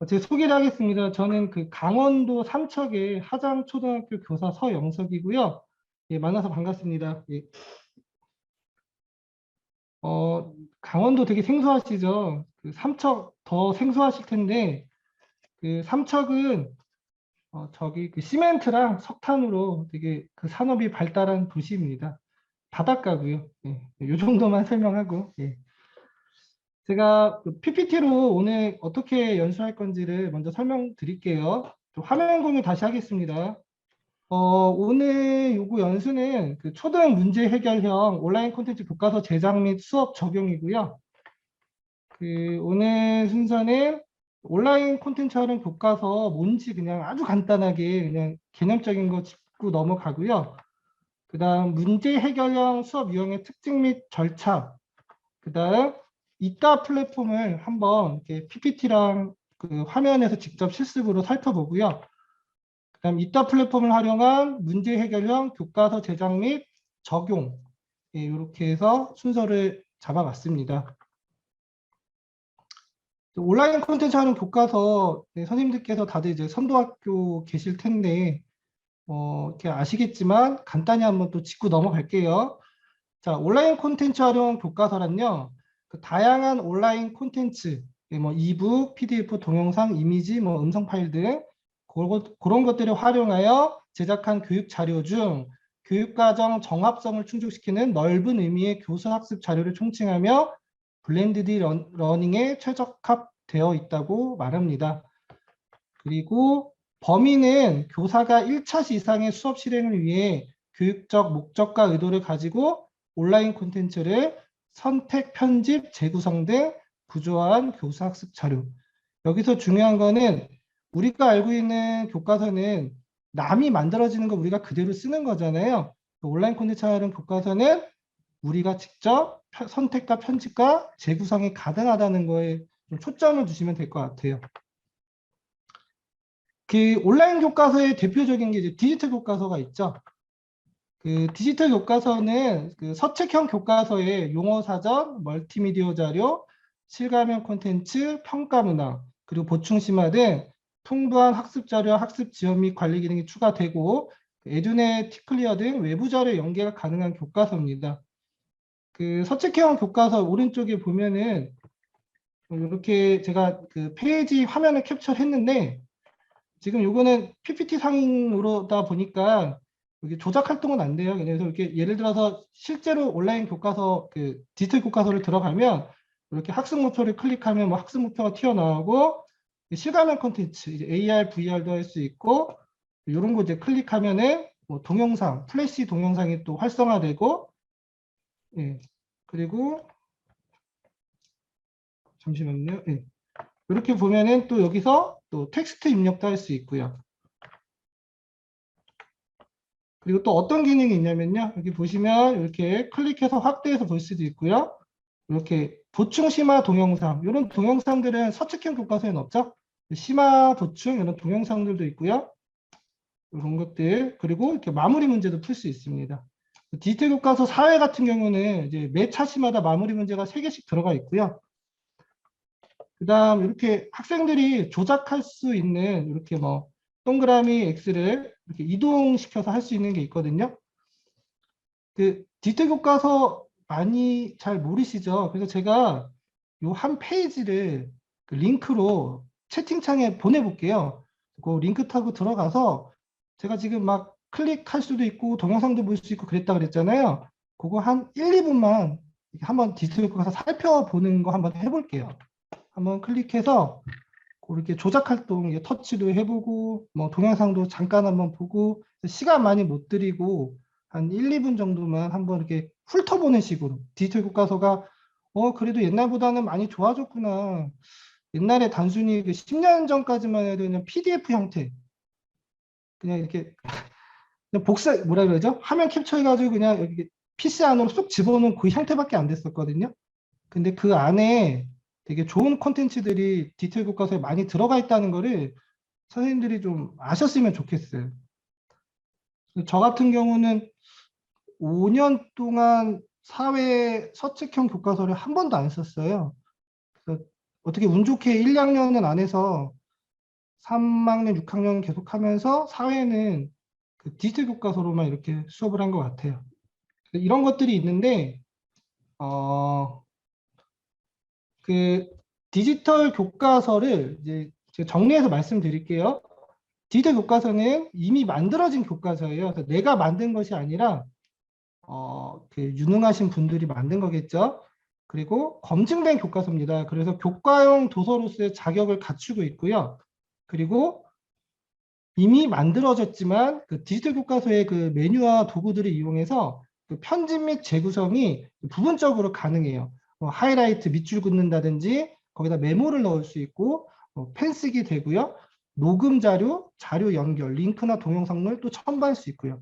제 소개를 하겠습니다. 저는 그 강원도 삼척의 하장초등학교 교사 서영석이고요. 예, 만나서 반갑습니다. 예, 강원도 되게 생소하시죠? 그 삼척 더 생소하실 텐데, 그 삼척은 저기 그 시멘트랑 석탄으로 되게 그 산업이 발달한 도시입니다. 바닷가고요. 예, 요 정도만 설명하고, 예. 제가 그 PPT로 오늘 어떻게 연수할 건지를 먼저 설명드릴게요. 좀 화면 공유 다시 하겠습니다. 오늘 요구 연수는 그 초등 문제 해결형 온라인 콘텐츠 교과서 제작 및 수업 적용이고요. 그 오늘 순서는 온라인 콘텐츠 활용 교과서 뭔지 그냥 아주 간단하게 그냥 개념적인 거 짚고 넘어가고요. 그 다음 문제 해결형 수업 유형의 특징 및 절차, 그 다음 이따 플랫폼을 한번 이렇게 PPT랑 그 화면에서 직접 실습으로 살펴보고요. 그다음 이따 플랫폼을 활용한 문제 해결형 교과서 제작 및 적용, 예, 이렇게 해서 순서를 잡아봤습니다. 온라인 콘텐츠 하는 교과서, 네, 선생님들께서 다들 이제 선도학교 계실 텐데 이렇게 아시겠지만 간단히 한번 또 짚고 넘어갈게요. 자, 온라인 콘텐츠 활용 교과서란요. 그 다양한 온라인 콘텐츠, 예, 뭐 이북, PDF, 동영상, 이미지, 뭐 음성 파일 등 그런 것들을 활용하여 제작한 교육 자료 중 교육과정 정합성을 충족시키는 넓은 의미의 교수학습 자료를 총칭하며 블렌디드 러닝에 최적화되어 있다고 말합니다. 그리고 범위는 교사가 1차시 이상의 수업 실행을 위해 교육적 목적과 의도를 가지고 온라인 콘텐츠를 선택, 편집, 재구성 등 구조화한 교수학습 자료. 여기서 중요한 거는 우리가 알고 있는 교과서는 남이 만들어지는 거 우리가 그대로 쓰는 거잖아요. 온라인 콘텐츠 하는 교과서는 우리가 직접 선택과 편집과 재구성이 가능하다는 거에 좀 초점을 두시면 될 것 같아요. 그 온라인 교과서의 대표적인 게 이제 디지털 교과서가 있죠. 그 디지털 교과서는 그 서책형 교과서의 용어 사전, 멀티미디어 자료, 실감형 콘텐츠, 평가 문항, 그리고 보충 심화 등 풍부한 학습 자료, 학습 지원 및 관리 기능이 추가되고 에듀넷, 티클리어 등 외부 자료 연계가 가능한 교과서입니다. 그 서책형 교과서 오른쪽에 보면은 이렇게 제가 그 페이지 화면을 캡처했는데 지금 요거는 PPT 상으로다 보니까 여기 조작 활동은 안 돼요. 그래서 이렇게 예를 들어서 실제로 온라인 교과서 그 디지털 교과서를 들어가면 이렇게 학습 목표를 클릭하면 뭐 학습 목표가 튀어나오고 실감형 콘텐츠 이제 AR, VR도 할 수 있고 이런 거 이제 클릭하면은 뭐 동영상, 플래시 동영상이 또 활성화되고 예. 그리고 잠시만요. 예. 이렇게 보면은 또 여기서 또 텍스트 입력도 할 수 있고요. 그리고 또 어떤 기능이 있냐면요. 여기 보시면 이렇게 클릭해서 확대해서 볼 수도 있고요. 이렇게 보충 심화 동영상, 이런 동영상들은 서책형 교과서에는 없죠. 심화 보충 이런 동영상들도 있고요. 이런 것들 그리고 이렇게 마무리 문제도 풀 수 있습니다. 디지털 교과서 사회 같은 경우는 이제 매 차시마다 마무리 문제가 3개씩 들어가 있고요. 그다음 이렇게 학생들이 조작할 수 있는 이렇게 뭐 동그라미 X를 이렇게 이동시켜서 할 수 있는 게 있거든요. 그 디지털 교과서 많이 잘 모르시죠? 그래서 제가 요 한 페이지를 그 링크로 채팅창에 보내볼게요. 그 링크 타고 들어가서 제가 지금 막 클릭할 수도 있고 동영상도 볼 수 있고 그랬다 그랬잖아요. 그거 한 1, 2분만 한번 디지털 교과서 살펴보는 거 한번 해볼게요. 한번 클릭해서 그렇게 조작 활동 터치도 해보고 뭐 동영상도 잠깐 한번 보고 시간 많이 못 들이고 한 1, 2분 정도만 한번 이렇게 훑어보는 식으로 디지털 교과서가 그래도 옛날보다는 많이 좋아졌구나. 옛날에 단순히 그 10년 전까지만 해도 그냥 PDF 형태 그냥 이렇게 그냥 복사 뭐라 그러죠? 화면 캡처해가지고 그냥 여기 PC 안으로 쏙 집어넣은 그 형태밖에 안 됐었거든요. 근데 그 안에 되게 좋은 콘텐츠들이 디테일 교과서에 많이 들어가 있다는 거를 선생님들이 좀 아셨으면 좋겠어요. 저 같은 경우는 5년 동안 사회 서책형 교과서를 한 번도 안 썼어요. 그래서 어떻게 운 좋게 1, 2학년은 안 해서 3학년, 6학년 계속 하면서 사회는 그 디지털 교과서로만 이렇게 수업을 한 것 같아요. 이런 것들이 있는데, 어, 그 디지털 교과서를 이제 제가 정리해서 말씀드릴게요. 디지털 교과서는 이미 만들어진 교과서예요. 그래서 내가 만든 것이 아니라 그 유능하신 분들이 만든 거겠죠. 그리고 검증된 교과서입니다. 그래서 교과용 도서로서의 자격을 갖추고 있고요. 그리고 이미 만들어졌지만 그 디지털 교과서의 그 메뉴와 도구들을 이용해서 그 편집 및 재구성이 부분적으로 가능해요. 하이라이트 밑줄 긋는다든지 거기다 메모를 넣을 수 있고 펜 쓰기 되고요. 녹음 자료, 자료 연결, 링크나 동영상을 또 첨부할 수 있고요.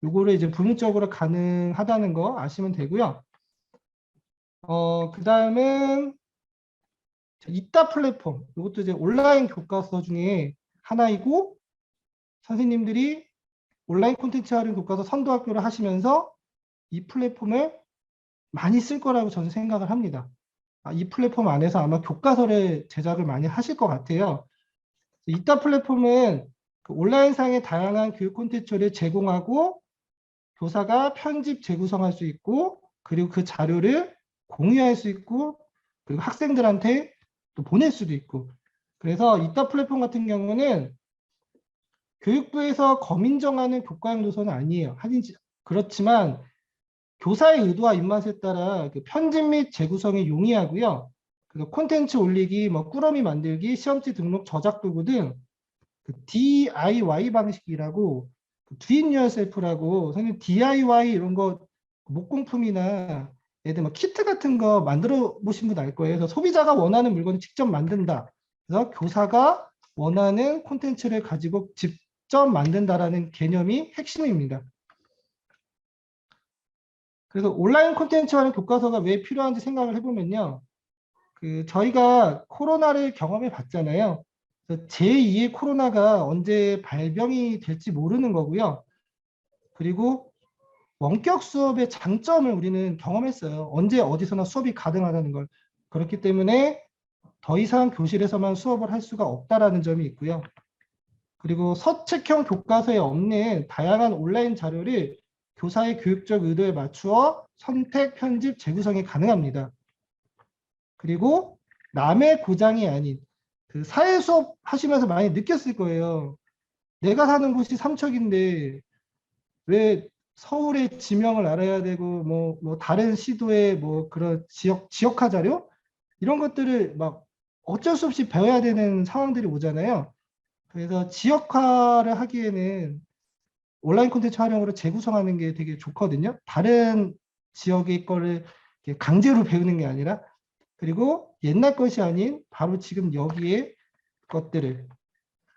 요거를 이제 부분적으로 가능하다는 거 아시면 되고요. 그 다음은 이따 플랫폼. 이것도 이제 온라인 교과서 중에 하나이고 선생님들이 온라인 콘텐츠 활용 교과서 선도학교를 하시면서 이 플랫폼을 많이 쓸 거라고 저는 생각을 합니다. 이 플랫폼 안에서 아마 교과서를 제작을 많이 하실 것 같아요. 이따 플랫폼은 그 온라인상의 다양한 교육 콘텐츠를 제공하고 교사가 편집 재구성할 수 있고 그리고 그 자료를 공유할 수 있고 그리고 학생들한테 또 보낼 수도 있고 그래서 이따 플랫폼 같은 경우는 교육부에서 검인정하는 교과형 도서는 아니에요. 하긴 그렇지만 교사의 의도와 입맛에 따라 그 편집 및 재구성이 용이하고요. 그래서 콘텐츠 올리기, 뭐 꾸러미 만들기, 시험지 등록, 저작 도구 등 그 DIY 방식이라고 Do it yourself라고 선생님 DIY 이런 거 목공품이나 예를 뭐 키트 같은 거 만들어 보신 분 알 거예요. 그래서 소비자가 원하는 물건을 직접 만든다. 그래서 교사가 원하는 콘텐츠를 가지고 직접 만든다라는 개념이 핵심입니다. 그래서 온라인 콘텐츠와는 교과서가 왜 필요한지 생각을 해보면요. 그 저희가 코로나를 경험해 봤잖아요. 제2의 코로나가 언제 발병이 될지 모르는 거고요. 그리고 원격 수업의 장점을 우리는 경험했어요. 언제 어디서나 수업이 가능하다는 걸. 그렇기 때문에 더 이상 교실에서만 수업을 할 수가 없다라는 점이 있고요. 그리고 서책형 교과서에 없는 다양한 온라인 자료를 교사의 교육적 의도에 맞추어 선택, 편집, 재구성이 가능합니다. 그리고 남의 고장이 아닌 그 사회 수업 하시면서 많이 느꼈을 거예요. 내가 사는 곳이 삼척인데 왜 서울의 지명을 알아야 되고 뭐 다른 시도의 뭐 그런 지역화 자료 이런 것들을 막 어쩔 수 없이 배워야 되는 상황들이 오잖아요. 그래서 지역화를 하기에는 온라인 콘텐츠 활용으로 재구성하는 게 되게 좋거든요. 다른 지역의 거를 강제로 배우는 게 아니라 그리고 옛날 것이 아닌 바로 지금 여기에 것들을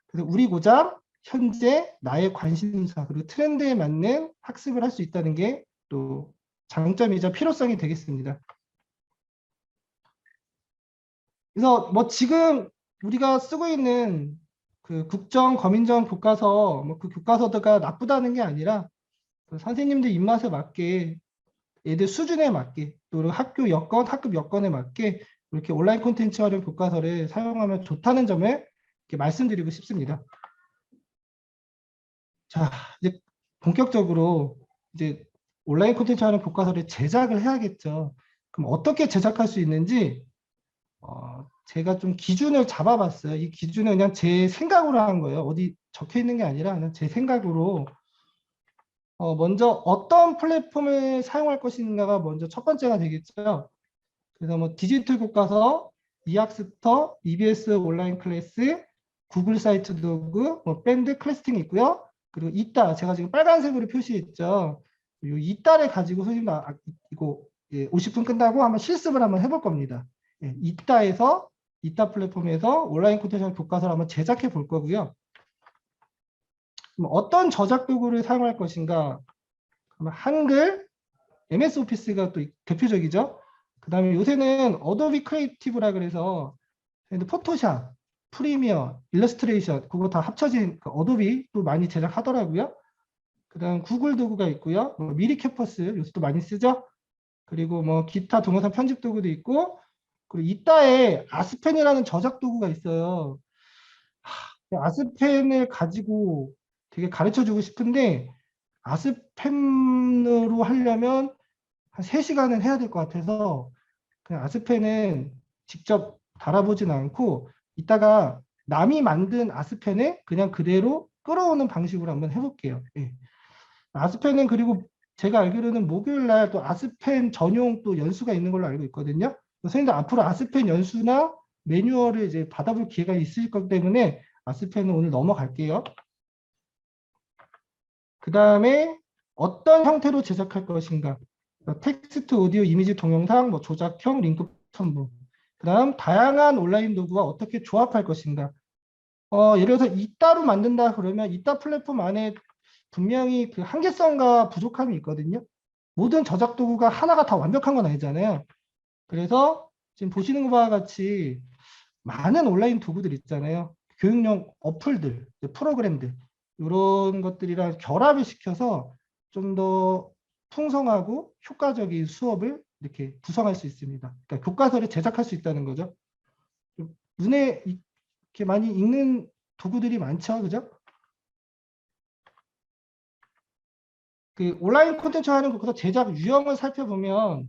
그래서 우리 고장 현재 나의 관심사 그리고 트렌드에 맞는 학습을 할 수 있다는 게 또 장점이자 필요성이 되겠습니다. 그래서 뭐 지금 우리가 쓰고 있는 그 국정, 검인정 교과서 뭐 그 교과서가 나쁘다는 게 아니라 그 선생님들 입맛에 맞게 애들 수준에 맞게 또 학교 여건, 학급 여건에 맞게 이렇게 온라인 콘텐츠 활용 교과서를 사용하면 좋다는 점을 이렇게 말씀드리고 싶습니다. 자, 이제 본격적으로 이제 온라인 콘텐츠 활용 교과서를 제작을 해야겠죠. 그럼 어떻게 제작할 수 있는지 제가 좀 기준을 잡아봤어요. 이 기준은 그냥 제 생각으로 한 거예요. 어디 적혀 있는 게 아니라 그냥 제 생각으로 먼저 어떤 플랫폼을 사용할 것인가가 먼저 첫 번째가 되겠죠. 그래서 뭐 디지털 교과서, 이학스터, EBS 온라인 클래스, 구글 사이트 도구, 뭐 밴드 클래스팅이 있고요. 그리고 이따 제가 지금 빨간색으로 표시했죠. 이 이따를 가지고 선생님 이거 50분 끝나고 한번 실습을 한번 해볼 겁니다. 이따에서 이따 플랫폼에서 온라인 콘텐츠 교과서를 한번 제작해 볼 거고요. 그럼 어떤 저작 도구를 사용할 것인가? 그러면 한글, MS 오피스가 또 대표적이죠. 그 다음에 요새는 어도비 크리에이티브라 그래서 포토샵, 프리미어, 일러스트레이션 그거 다 합쳐진 그 어도비 또 많이 제작하더라고요. 그 다음 구글 도구가 있고요. 뭐 미리 캠퍼스 요새 또 많이 쓰죠. 그리고 뭐 기타 동영상 편집 도구도 있고 그리고 이따에 아스펜이라는 저작 도구가 있어요. 아스펜을 가지고 되게 가르쳐 주고 싶은데 아스펜으로 하려면 한 3시간은 해야 될 것 같아서 그냥 아스펜은 직접 달아보진 않고 이따가 남이 만든 아스펜을 그냥 그대로 끌어오는 방식으로 한번 해볼게요. 예. 아스펜은 그리고 제가 알기로는 목요일 날 또 아스펜 전용 또 연수가 있는 걸로 알고 있거든요. 선생님들 앞으로 아스펜 연수나 매뉴얼을 이제 받아볼 기회가 있을 거기 때문에 아스펜은 오늘 넘어갈게요. 그 다음에 어떤 형태로 제작할 것인가. 텍스트, 오디오, 이미지, 동영상, 뭐 조작형, 링크 첨부. 그 다음 다양한 온라인 도구와 어떻게 조합할 것인가. 예를 들어서 이따로 만든다 그러면 이따 플랫폼 안에 분명히 그 한계성과 부족함이 있거든요. 모든 저작 도구가 하나가 다 완벽한 건 아니잖아요. 그래서 지금 보시는 것과 같이 많은 온라인 도구들 있잖아요. 교육용 어플들, 프로그램들 이런 것들이랑 결합을 시켜서 좀 더 풍성하고 효과적인 수업을 이렇게 구성할 수 있습니다. 그러니까 교과서를 제작할 수 있다는 거죠. 눈에 이렇게 많이 읽는 도구들이 많죠, 그죠? 그 온라인 콘텐츠 하는 것보다 제작 유형을 살펴보면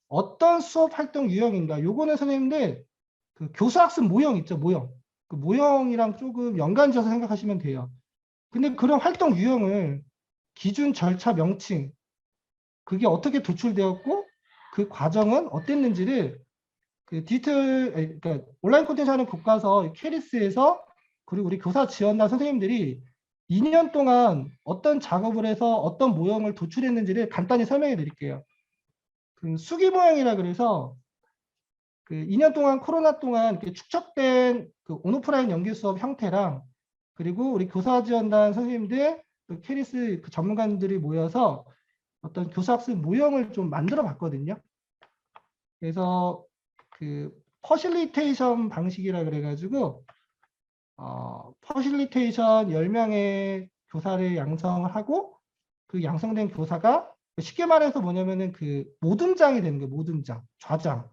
어떤 수업 활동 유형인가? 요거는 선생님들 그 교수학습 모형 있죠, 모형. 그 모형이랑 조금 연관지어서 생각하시면 돼요. 근데 그런 활동 유형을 기준, 절차, 명칭 그게 어떻게 도출되었고 그 과정은 어땠는지를 그 디지털 그러니까 온라인 콘텐츠 하는 교과서 캐리스에서 그리고 우리 교사 지원단 선생님들이 2년 동안 어떤 작업을 해서 어떤 모형을 도출했는지를 간단히 설명해 드릴게요. 그 수기 모형이라 그래서 그 2년 동안 코로나 동안 이렇게 축적된 그 온오프라인 연계 수업 형태랑 그리고 우리 교사 지원단 선생님들 또 캐리스 그 전문가들이 모여서 어떤 교사학습 모형을 좀 만들어 봤거든요. 그래서 그 퍼실리테이션 방식이라 그래가지고 퍼실리테이션 10명의 교사를 양성을 하고 그 양성된 교사가 쉽게 말해서 뭐냐면은 그 모듬장이 되는 거예요. 모듬장, 좌장.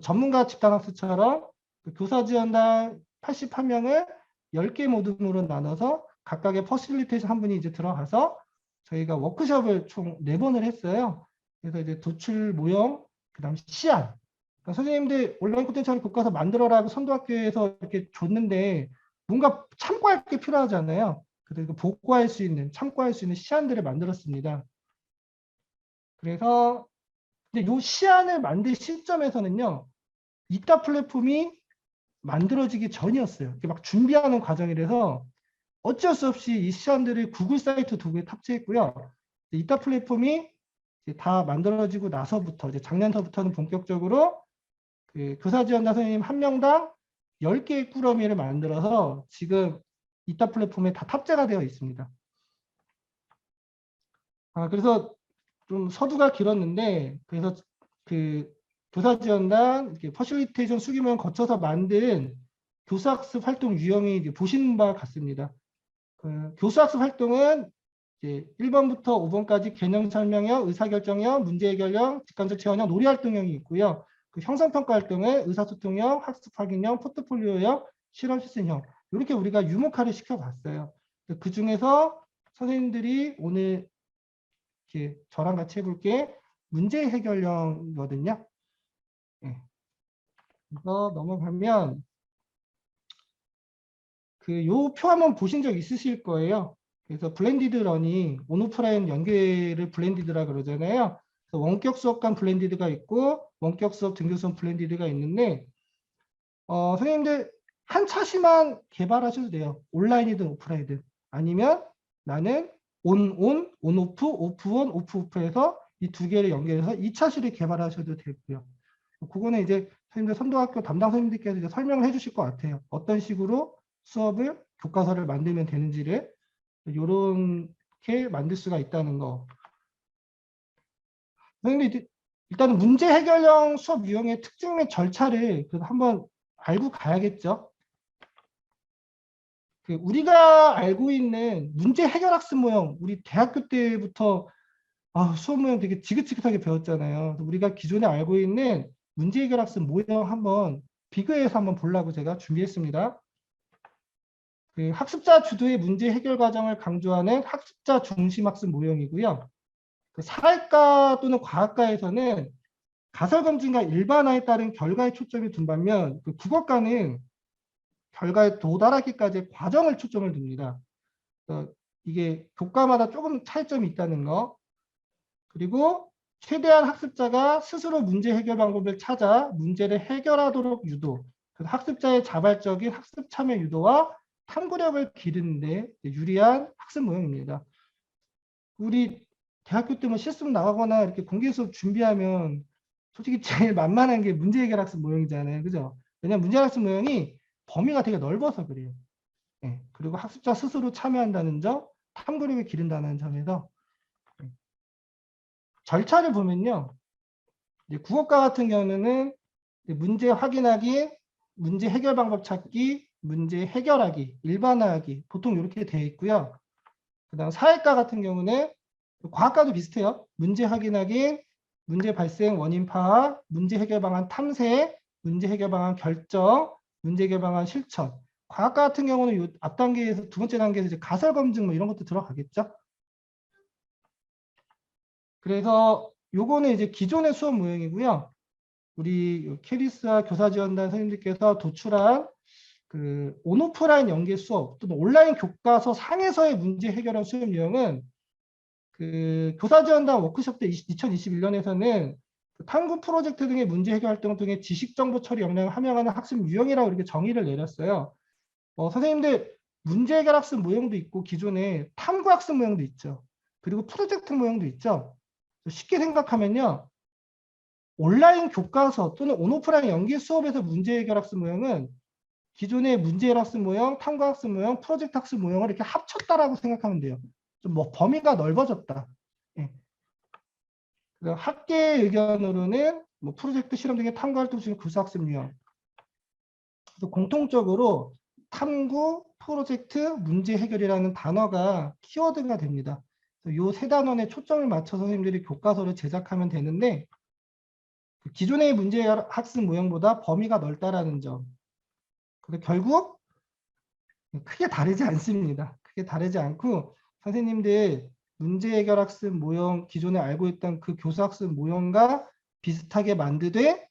전문가 집단학습처럼 그 교사 지원단 81명을 10개 모듬으로 나눠서 각각의 퍼실리테이션 한 분이 이제 들어가서 저희가 워크숍을 총 4번을 했어요. 그래서 이제 도출 모형, 그 다음 시안. 그러니까 선생님들 온라인 콘텐츠 하는 교과서 만들어라고 선도학교에서 이렇게 줬는데 뭔가 참고할 게 필요하잖아요. 그래서 복구할 수 있는, 참고할 수 있는 시안들을 만들었습니다. 그래서 근데 이 시안을 만들 시점에서는요, 이따 플랫폼이 만들어지기 전이었어요. 이렇게 막 준비하는 과정이라서 어쩔 수 없이 이 시안들을 구글 사이트 도구에 탑재했고요. 이따 플랫폼이 이제 다 만들어지고 나서부터 이제 작년서부터는 본격적으로 그 교사 지원자 선생님 한 명당 10개의 꾸러미를 만들어서 지금 이따 플랫폼에 다 탑재가 되어 있습니다. 그래서 좀 서두가 길었는데 그래서 그 교사 지원단 이렇게 퍼실리테이션 수기면 거쳐서 만든 교수학습 활동 유형이 이제 보시는 바와 같습니다. 그 교수학습 활동은 이제 1번부터 5번까지 개념 설명형, 의사결정형, 문제해결형, 직관적 체험형, 놀이활동형이 있고요. 그 형성평가 활동은 의사소통형, 학습 확인형, 포트폴리오형, 실험 실습형 이렇게 우리가 유목화를 시켜봤어요. 그 중에서 선생님들이 오늘 이렇게 저랑 같이 해볼 게 문제 해결형이거든요. 네. 그래서 넘어가면 그 요 표 한번 보신 적 있으실 거예요. 그래서 블렌디드 러닝, 온오프라인 연계를 블렌디드라 그러잖아요. 그래서 원격 수업 간 블렌디드가 있고 원격 수업 등교 수업 블렌디드가 있는데 선생님들 한 차시만 개발하셔도 돼요. 온라인이든 오프라인이든. 아니면 나는 오프, 오프온, 오프오프해서 이 두 개를 연결해서 2차시를 개발하셔도 되고요. 그거는 이제 선생님들 선도학교 담당 선생님들께서 이제 설명을 해주실 것 같아요. 어떤 식으로 수업을 교과서를 만들면 되는지를 이렇게 만들 수가 있다는 거. 선생님들 일단은 문제 해결형 수업 유형의 특징 및 절차를 한번 알고 가야겠죠. 그 우리가 알고 있는 문제 해결 학습 모형, 우리 대학교 때부터 수업 모형 되게 지긋지긋하게 배웠잖아요. 우리가 기존에 알고 있는 문제 해결 학습 모형 한번 비교해서 한번 보려고 제가 준비했습니다. 그 학습자 주도의 문제 해결 과정을 강조하는 학습자 중심 학습 모형이고요. 그 사회과 또는 과학과에서는 가설 검증과 일반화에 따른 결과에 초점이 둔 반면 그 국어과는 결과에 도달하기까지의 과정을 초점을 둡니다. 이게 교과마다 조금 차이점이 있다는 거. 그리고 최대한 학습자가 스스로 문제 해결 방법을 찾아 문제를 해결하도록 유도. 학습자의 자발적인 학습 참여 유도와 탐구력을 기르는 데 유리한 학습 모형입니다. 우리 대학교 때 뭐 실습 나가거나 이렇게 공개 수업 준비하면 솔직히 제일 만만한 게 문제 해결 학습 모형이잖아요. 그죠? 왜냐면 문제 학습 모형이 범위가 되게 넓어서 그래요. 예. 그리고 학습자 스스로 참여한다는 점, 탐구력을 기른다는 점에서 절차를 보면요. 이제 국어과 같은 경우는 문제 확인하기, 문제 해결 방법 찾기, 문제 해결하기, 일반화하기 보통 이렇게 되어 있고요. 그다음 사회과 같은 경우는 과학과도 비슷해요. 문제 확인하기, 문제 발생 원인 파악, 문제 해결 방안 탐색, 문제 해결 방안 결정, 문제 해결 방안 실천. 과학과 같은 경우는 요 앞 단계에서 두 번째 단계에서 이제 가설 검증 뭐 이런 것도 들어가겠죠. 그래서 요거는 이제 기존의 수업 모형이고요. 우리 캐리스와 교사지원단 선생님들께서 도출한 그 온오프라인 연계 수업 또는 온라인 교과서 상에서의 문제 해결한 수업 유형은 그 교사지원단 워크숍 때 2021년에서는 탐구 프로젝트 등의 문제 해결 활동 등의 지식정보 처리 역량을 함양하는 학습 유형이라고 이렇게 정의를 내렸어요. 선생님들 문제 해결 학습 모형도 있고 기존에 탐구 학습 모형도 있죠. 그리고 프로젝트 모형도 있죠. 쉽게 생각하면요. 온라인 교과서 또는 온오프라인 연계 수업에서 문제 해결 학습 모형은 기존의 문제 해결 학습 모형, 탐구 학습 모형, 프로젝트 학습 모형을 이렇게 합쳤다라고 생각하면 돼요. 좀 뭐 범위가 넓어졌다. 예. 학계의 의견으로는 뭐 프로젝트 실험 등의 탐구 활동 중 교수학습 유형. 그래서 공통적으로 탐구, 프로젝트, 문제 해결이라는 단어가 키워드가 됩니다. 이 세 단원에 초점을 맞춰서 선생님들이 교과서를 제작하면 되는데 기존의 문제 해결 학습 모형보다 범위가 넓다라는 점. 근데 결국 크게 다르지 않습니다. 크게 다르지 않고 선생님들 문제 해결 학습 모형 기존에 알고 있던 그 교수 학습 모형과 비슷하게 만드되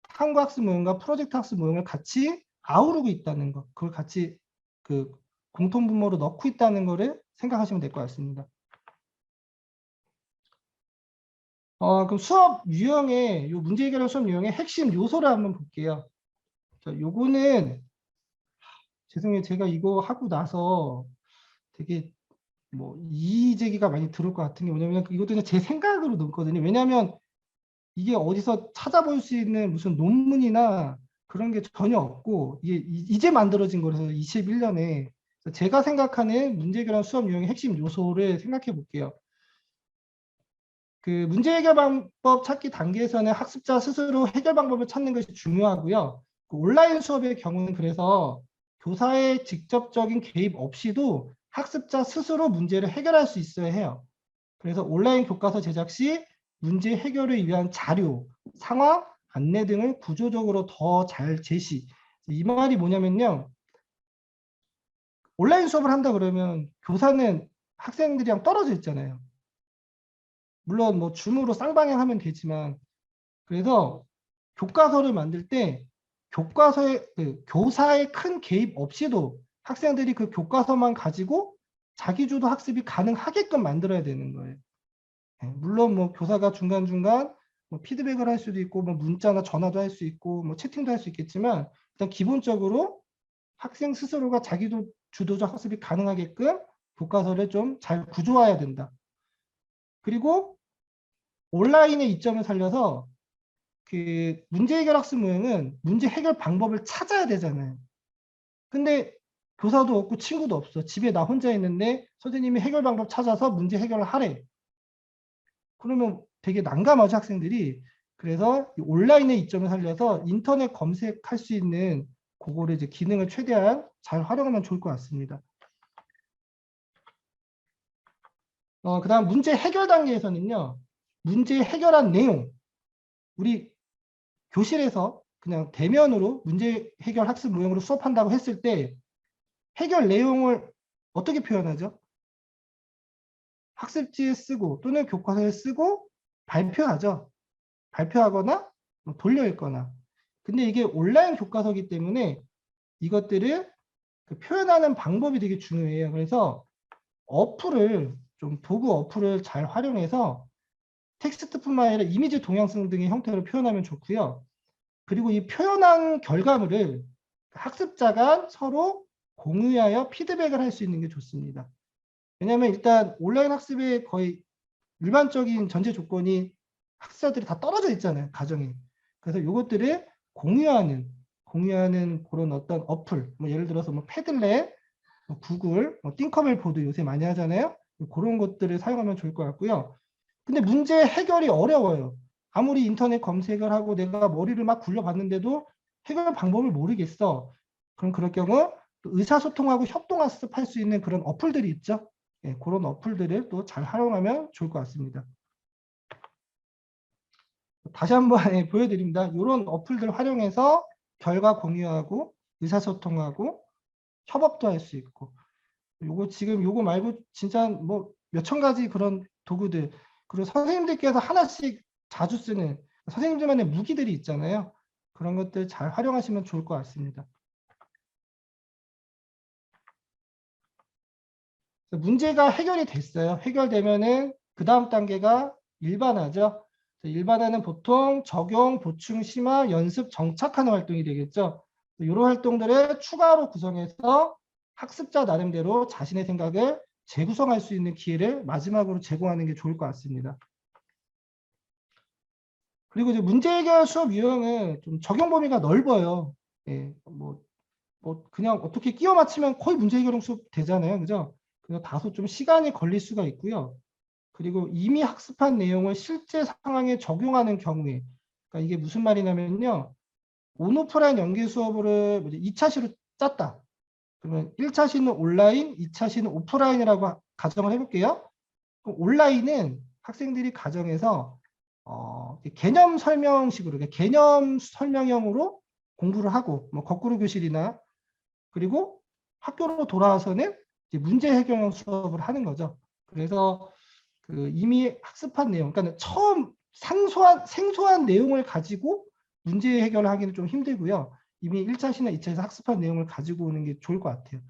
탐구 학습 모형과 프로젝트 학습 모형을 같이 아우르고 있다는 것, 그걸 같이 그 공통 분모로 넣고 있다는 것을 생각하시면 될 것 같습니다. 그럼 수업 유형의 요 문제 해결 수업 유형의 핵심 요소를 한번 볼게요. 요거는 죄송해요. 제가 이거 하고 나서 되게 뭐 이의제기가 많이 들을 것 같은 게 뭐냐면 이것도 그냥 제 생각으로 넣거든요. 왜냐하면 이게 어디서 찾아볼 수 있는 무슨 논문이나 그런 게 전혀 없고 이게 이제 만들어진 거라서 21년에 제가 생각하는 문제 해결한 수업 유형의 핵심 요소를 생각해 볼게요. 그 문제 해결 방법 찾기 단계에서는 학습자 스스로 해결 방법을 찾는 것이 중요하고요. 그 온라인 수업의 경우는 그래서 교사의 직접적인 개입 없이도 학습자 스스로 문제를 해결할 수 있어야 해요. 그래서 온라인 교과서 제작 시 문제 해결을 위한 자료, 상황, 안내 등을 구조적으로 더 잘 제시. 이 말이 뭐냐면요. 온라인 수업을 한다 그러면 교사는 학생들이랑 떨어져 있잖아요. 물론 뭐 줌으로 쌍방향 하면 되지만 그래서 교과서를 만들 때 교과서의 교사의 큰 개입 없이도 학생들이 그 교과서만 가지고 자기주도 학습이 가능하게끔 만들어야 되는 거예요. 물론 뭐 교사가 중간중간 뭐 피드백을 할 수도 있고 뭐 문자나 전화도 할 수 있고 뭐 채팅도 할 수 있겠지만 일단 기본적으로 학생 스스로가 자기도 주도적 학습이 가능하게끔 교과서를 좀 잘 구조화해야 된다. 그리고 온라인의 이점을 살려서 그 문제 해결 학습 모형은 문제 해결 방법을 찾아야 되잖아요. 근데 교사도 없고 친구도 없어. 집에 나 혼자 있는데 선생님이 해결 방법 찾아서 문제 해결을 하래. 그러면 되게 난감하죠, 학생들이. 그래서 온라인의 이점을 살려서 인터넷 검색할 수 있는 그거를 이제 기능을 최대한 잘 활용하면 좋을 것 같습니다. 그다음 문제 해결 단계에서는요. 문제 해결한 내용. 우리 교실에서 그냥 대면으로 문제 해결 학습 모형으로 수업한다고 했을 때 해결 내용을 어떻게 표현하죠? 학습지에 쓰고 또는 교과서에 쓰고 발표하죠. 발표하거나 뭐 돌려 읽거나. 근데 이게 온라인 교과서이기 때문에 이것들을 그 표현하는 방법이 되게 중요해요. 그래서 어플을 좀 도구 어플을 잘 활용해서 텍스트뿐만 아니라 이미지 동영상 등의 형태로 표현하면 좋고요. 그리고 이 표현한 결과물을 학습자가 서로 공유하여 피드백을 할 수 있는 게 좋습니다. 왜냐하면 일단 온라인 학습의 거의 일반적인 전제 조건이 학습자들이 다 떨어져 있잖아요. 가정에. 그래서 이것들을 공유하는 그런 어떤 어플, 뭐 예를 들어서 뭐 패들렛, 뭐 구글, 뭐 띵커벨 보드 요새 많이 하잖아요. 그런 것들을 사용하면 좋을 것 같고요. 근데 문제 해결이 어려워요. 아무리 인터넷 검색을 하고 내가 머리를 막 굴려봤는데도 해결 방법을 모르겠어. 그럼 그럴 경우 의사소통하고 협동학습할 수 있는 그런 어플들이 있죠. 예, 그런 어플들을 또 잘 활용하면 좋을 것 같습니다. 다시 한번 보여드립니다. 이런 어플들 활용해서 결과 공유하고 의사소통하고 협업도 할 수 있고 요거 지금 요거 말고 진짜 뭐 몇천 가지 그런 도구들 그리고 선생님들께서 하나씩 자주 쓰는 선생님들만의 무기들이 있잖아요. 그런 것들 잘 활용하시면 좋을 것 같습니다. 문제가 해결이 됐어요. 해결되면은 그 다음 단계가 일반화죠. 일반화는 보통 적용, 보충, 심화, 연습, 정착하는 활동이 되겠죠. 이런 활동들을 추가로 구성해서 학습자 나름대로 자신의 생각을 재구성할 수 있는 기회를 마지막으로 제공하는 게 좋을 것 같습니다. 그리고 이제 문제 해결 수업 유형은 좀 적용 범위가 넓어요. 예, 뭐 그냥 어떻게 끼워 맞추면 거의 문제 해결 수업 되잖아요. 그죠? 그래서 다소 좀 시간이 걸릴 수가 있고요. 그리고 이미 학습한 내용을 실제 상황에 적용하는 경우에 그러니까 이게 무슨 말이냐면요. 온오프라인 연계 수업을 2차 시로 짰다. 그러면 1차 시는 온라인, 2차 시는 오프라인이라고 가정을 해볼게요. 그럼 온라인은 학생들이 가정에서 개념 설명식으로 개념 설명형으로 공부를 하고 뭐 거꾸로 교실이나 그리고 학교로 돌아와서는 이제 문제 해결형 수업을 하는 거죠. 그래서 그 이미 학습한 내용, 그러니까 처음 생소한 내용을 가지고 문제 해결을 하기는 좀 힘들고요. 이미 1차시나 2차에서 학습한 내용을 가지고 오는 게 좋을 것 같아요.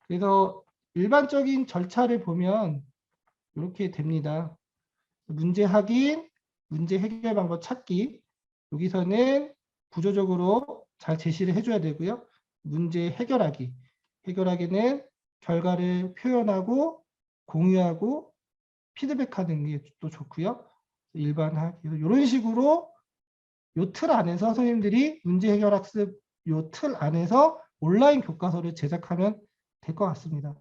그래서 일반적인 절차를 보면 이렇게 됩니다. 문제 확인, 문제 해결 방법 찾기. 여기서는 구조적으로 잘 제시를 해줘야 되고요. 문제 해결하기. 해결하기는 결과를 표현하고 공유하고 피드백하는 게 또 좋고요. 일반화하기. 이런 식으로 요 틀 안에서 선생님들이 문제 해결 학습 요 틀 안에서 온라인 교과서를 제작하면 될 것 같습니다.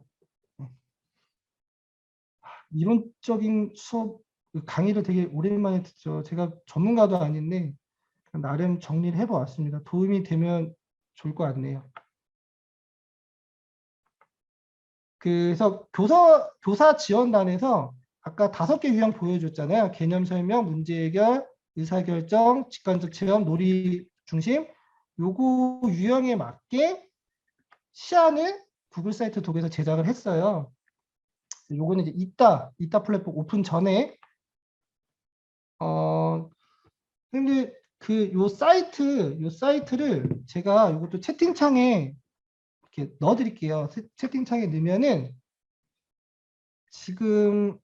이론적인 수업 강의를 되게 오랜만에 듣죠. 제가 전문가도 아닌데 나름 정리를 해보았습니다. 도움이 되면 좋을 것 같네요. 그래서 교사 지원단에서 아까 5개 유형 보여줬잖아요. 개념 설명, 문제 해결, 의사결정, 직관적 체험, 놀이 중심. 요거 유형에 맞게 시안을 구글 사이트 독에서 제작을 했어요. 요거는 이제 이따 플랫폼 오픈 전에 근데 그 요 사이트를 제가 요것도 채팅창에 이렇게 넣어 드릴게요. 채팅창에 넣으면은 지금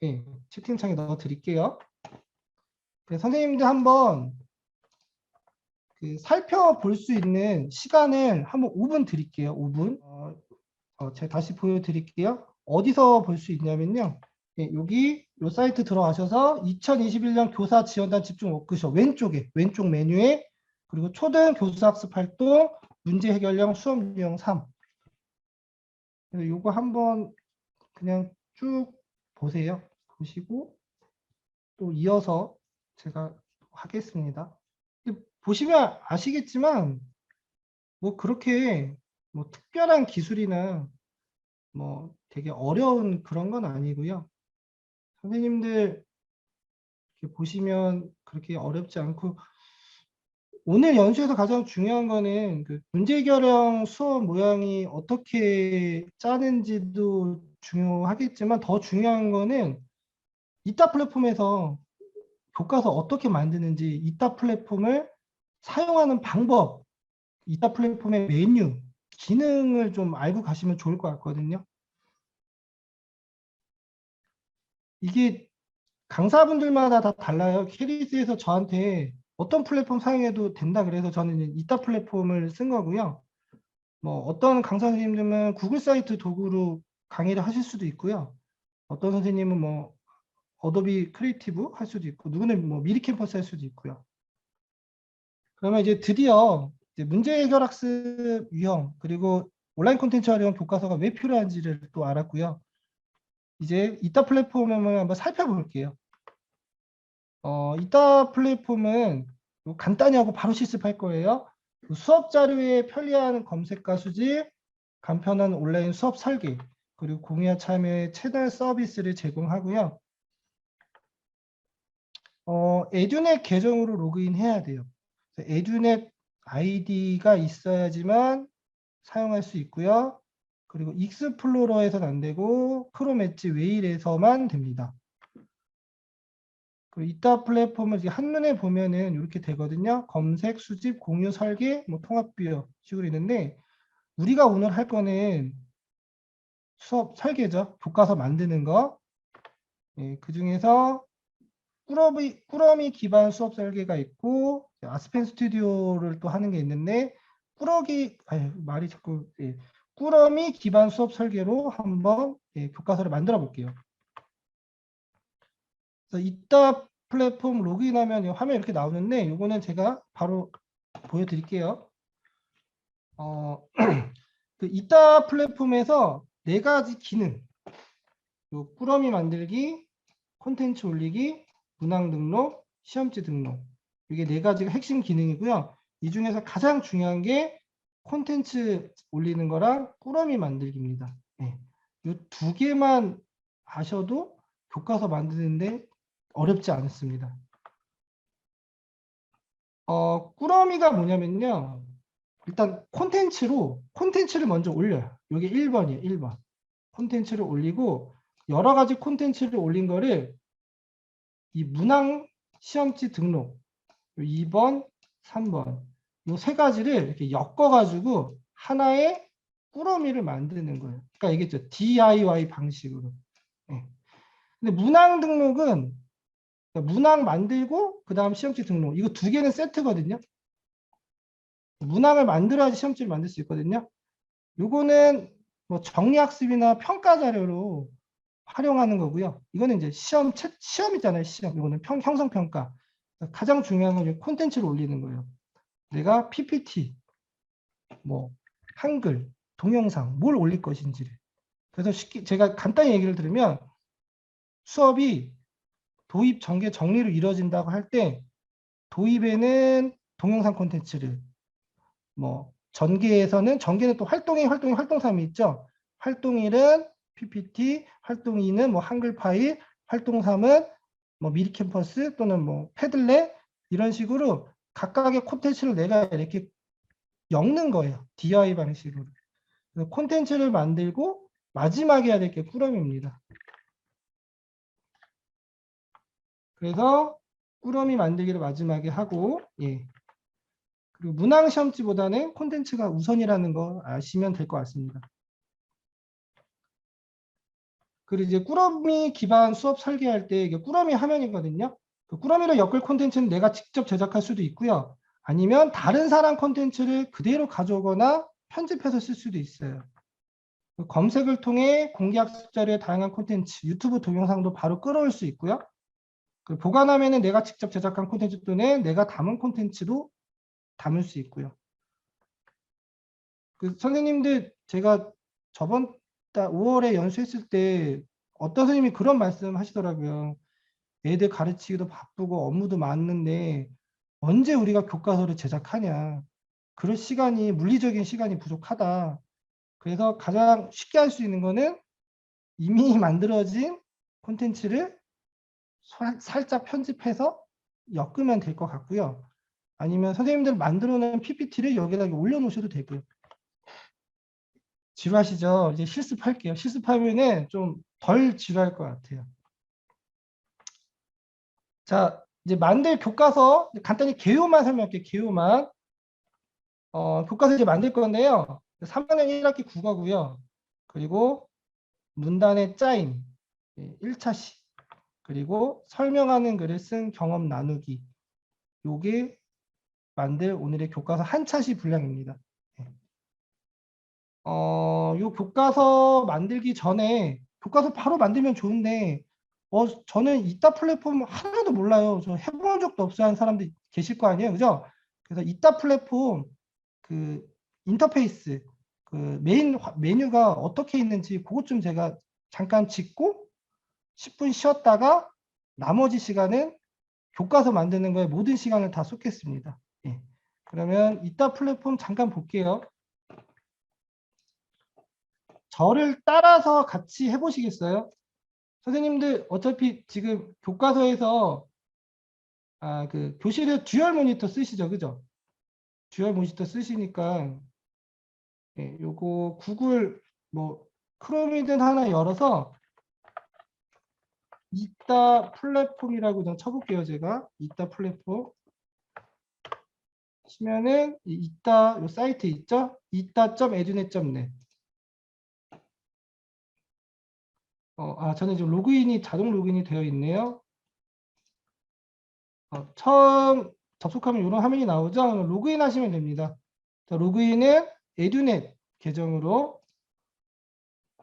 예, 채팅창에 넣어 드릴게요. 선생님들 한번 그 살펴볼 수 있는 시간을 한번 5분 드릴게요. 5분. 제가 다시 보여드릴게요. 어디서 볼 수 있냐면요. 예, 여기 요 사이트 들어가셔서 2021년 교사 지원단 집중 워크숍 왼쪽 메뉴에 그리고 초등 교수학습 활동 문제 해결형 수업 유형 3. 그래서 요거 한번 그냥 쭉 보세요. 보시고 또 이어서 제가 하겠습니다. 보시면 아시겠지만 뭐 그렇게 뭐 특별한 기술이나 뭐 되게 어려운 그런 건 아니고요. 선생님들 이렇게 보시면 그렇게 어렵지 않고 오늘 연수에서 가장 중요한 거는 그 문제 해결형 수업 모양이 어떻게 짜는지도 중요하겠지만 더 중요한 거는 이따 플랫폼에서 교과서 어떻게 만드는지, 이따 플랫폼을 사용하는 방법, 이따 플랫폼의 메뉴, 기능을 좀 알고 가시면 좋을 것 같거든요. 이게 강사분들마다 다 달라요. 캐리스에서 저한테 어떤 플랫폼 사용해도 된다 그래서 저는 이따 플랫폼을 쓴 거고요. 뭐 어떤 강사 선생님들은 구글 사이트 도구로 강의를 하실 수도 있고요. 어떤 선생님은 뭐 어도비 크리에이티브 할 수도 있고, 누구는 뭐 미리 캠퍼스 할 수도 있고요. 그러면 이제 드디어 이제 문제 해결 학습 유형 그리고 온라인 콘텐츠 활용 교과서가 왜 필요한지를 또 알았고요. 이제 이따 플랫폼을 한번 살펴볼게요. 이따 플랫폼은 간단히 하고 바로 실습할 거예요. 수업 자료에 편리한 검색과 수집, 간편한 온라인 수업 설계, 그리고 공유와 참여의 채널 서비스를 제공하고요. 에듀넷 계정으로 로그인 해야 돼요. 에듀넷 아이디가 있어야지만 사용할 수 있고요. 그리고 익스플로러에서는 안 되고 크롬 엣지 웨일에서만 됩니다. 그리고 이따 플랫폼을 이제 한눈에 보면은 이렇게 되거든요. 검색, 수집, 공유, 설계, 뭐 통합 비교 식으로 있는데, 우리가 오늘 할 거는 수업 설계죠. 교과서 만드는 거. 예, 그 중에서 꾸러미 기반 수업 설계가 있고, 아스펜 스튜디오를 또 하는 게 있는데, 말이 자꾸, 예, 꾸러미 기반 수업 설계로 한번 교과서를 만들어 볼게요. 그래서 이따 플랫폼 로그인하면 화면 이렇게 나오는데, 이거는 제가 바로 보여드릴게요. 그 이따 플랫폼에서 네 가지 기능, 꾸러미 만들기, 콘텐츠 올리기, 문항 등록, 시험지 등록. 이게 네 가지가 핵심 기능이고요. 이 중에서 가장 중요한 게 콘텐츠 올리는 거랑 꾸러미 만들기입니다. 네. 이 두 개만 아셔도 교과서 만드는데 어렵지 않습니다. 꾸러미가 뭐냐면요. 일단 콘텐츠를 먼저 올려요. 이게 1번이에요. 1번. 콘텐츠를 올리고 여러 가지 콘텐츠를 올린 거를 이 문항 시험지 등록 2번, 3번 이 세 가지를 이렇게 엮어가지고 하나의 꾸러미를 만드는 거예요. 그러니까 이게 DIY 방식으로. 네. 근데 문항 등록은 문항 만들고 그 다음 시험지 등록 이거 두 개는 세트거든요. 문항을 만들어야지 시험지를 만들 수 있거든요. 요거는 뭐 정리학습이나 평가 자료로 활용하는 거고요. 이거는 이제 시험이잖아요. 시험. 이거는 형성평가. 가장 중요한 건 콘텐츠를 올리는 거예요. 내가 PPT, 뭐 한글, 동영상 뭘 올릴 것인지를. 그래서 제가 간단히 얘기를 들으면 수업이 도입, 전개, 정리로 이루어진다고 할 때 도입에는 동영상 콘텐츠를 뭐 전개는 또 활동 3이 있죠. 활동 1은 PPT, 활동 2는 뭐 한글 파일, 활동 3은 뭐 미리 캠퍼스 또는 뭐 패들렛 이런 식으로 각각의 콘텐츠를 내가 이렇게 엮는 거예요. DIY 방식으로. 그래서 콘텐츠를 만들고 마지막에 해야 될 게 꾸러미입니다. 그래서 꾸러미 만들기를 마지막에 하고, 예. 그리고 문항 시험지보다는 콘텐츠가 우선이라는 거 아시면 될 것 같습니다. 그리고 이제 꾸러미 기반 수업 설계할 때 이게 꾸러미 화면이거든요. 그 꾸러미를 엮을 콘텐츠는 내가 직접 제작할 수도 있고요. 아니면 다른 사람 콘텐츠를 그대로 가져오거나 편집해서 쓸 수도 있어요. 검색을 통해 공개학습 자료의 다양한 콘텐츠, 유튜브 동영상도 바로 끌어올 수 있고요. 보관하면은 내가 직접 제작한 콘텐츠 또는 내가 담은 콘텐츠도 담을 수 있고요. 선생님들 제가 저번 달 5월에 연수했을 때 어떤 선생님이 그런 말씀 하시더라고요. 애들 가르치기도 바쁘고 업무도 많은데 언제 우리가 교과서를 제작하냐. 그럴 시간이 물리적인 시간이 부족하다. 그래서 가장 쉽게 할 수 있는 거는 이미 만들어진 콘텐츠를 살짝 편집해서 엮으면 될 것 같고요. 아니면 선생님들 만들어 놓은 PPT를 여기다 올려놓으셔도 되고요. 지루하시죠? 이제 실습할게요. 실습하면은 좀 덜 지루할 것 같아요. 자, 이제 만들 교과서 간단히 개요만 설명할게요. 개요만. 교과서 이제 만들 건데요. 3학년 1학기 국어고요. 그리고 문단의 짜임 1차시. 그리고 설명하는 글을 쓴 경험 나누기. 요게 만들 오늘의 교과서 한 차시 분량입니다. 요 교과서 만들기 전에 교과서 바로 만들면 좋은데 저는 이따 플랫폼 하나도 몰라요. 저 해본 적도 없어요 하는 사람들 계실 거 아니에요, 그죠? 그래서 이따 플랫폼 그 인터페이스 그 메인 메뉴가 어떻게 있는지 그것 좀 제가 잠깐 짚고 10분 쉬었다가 나머지 시간은 교과서 만드는 거에 모든 시간을 다 쏟겠습니다. 예. 그러면 이따 플랫폼 잠깐 볼게요. 저를 따라서 같이 해보시겠어요? 선생님들 어차피 지금 교과서에서 그 교실에 듀얼 모니터 쓰시죠, 그죠? 듀얼 모니터 쓰시니까 요거 구글 뭐 크롬이든 하나 열어서 이따 플랫폼이라고 좀 쳐볼게요, 제가. 이따 플랫폼 치면은 이따 요 사이트 있죠? 이따.edunet.net. 저는 지금 로그인이 자동 로그인이 되어 있네요. 처음 접속하면 이런 화면이 나오죠? 로그인 하시면 됩니다. 자, 로그인은 에듀넷 계정으로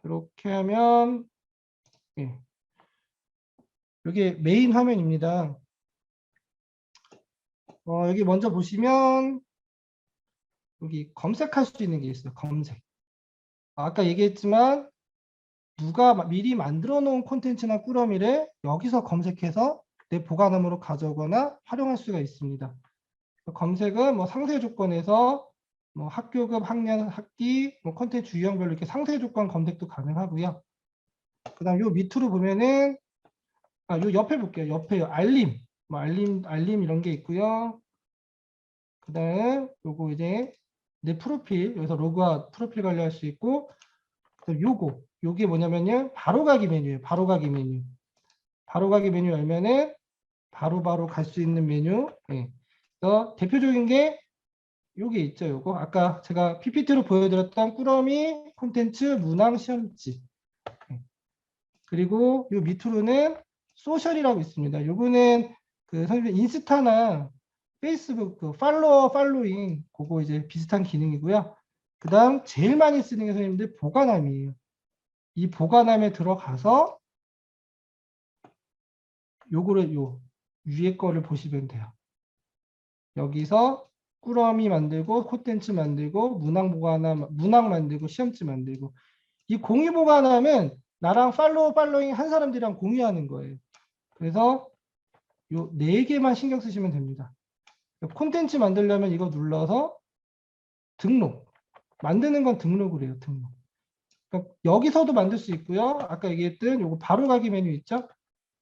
이렇게 하면 이게 메인 화면입니다. 여기 먼저 보시면 여기 검색할 수 있는 게 있어요. 검색. 아까 얘기했지만 누가 미리 만들어 놓은 콘텐츠나 꾸러미를 여기서 검색해서 내 보관함으로 가져오거나 활용할 수가 있습니다. 검색은 뭐 상세 조건에서 뭐 학교급, 학년, 학기, 뭐 콘텐츠 유형별로 이렇게 상세 조건 검색도 가능하고요. 그다음 요 밑으로 보면은 요 옆에 볼게요. 옆에 알림, 뭐 알림 이런 게 있고요. 그다음 요거 이제 내 프로필 여기서 로그아웃 프로필 관리할 수 있고, 요게 뭐냐면요 바로가기 메뉴예요. 바로가기 메뉴. 바로가기 메뉴 열면은 바로바로 갈 수 있는 메뉴. 그래서 대표적인 게 요게 있죠. 요거 아까 제가 PPT로 보여드렸던 꾸러미 콘텐츠 문항 시험지. 그리고 요 밑으로는 소셜이라고 있습니다. 요거는 그 선생님 인스타나 페이스북 그 팔로잉 그거 이제 비슷한 기능이고요. 그다음 제일 많이 쓰는 게 선생님들 보관함이에요. 이 보관함에 들어가서 요거를 요 위에 거를 보시면 돼요. 여기서 꾸러미 만들고 콘텐츠 만들고 문항 보관함 문항 만들고 시험지 만들고, 이 공유 보관함은 나랑 팔로잉 한 사람들이랑 공유하는 거예요. 그래서 요 네 개만 신경 쓰시면 됩니다. 콘텐츠 만들려면 이거 눌러서 등록. 만드는 건 등록을 해요. 등록. 그러니까 여기서도 만들 수 있고요. 아까 얘기했던 요거 바로 가기 메뉴 있죠?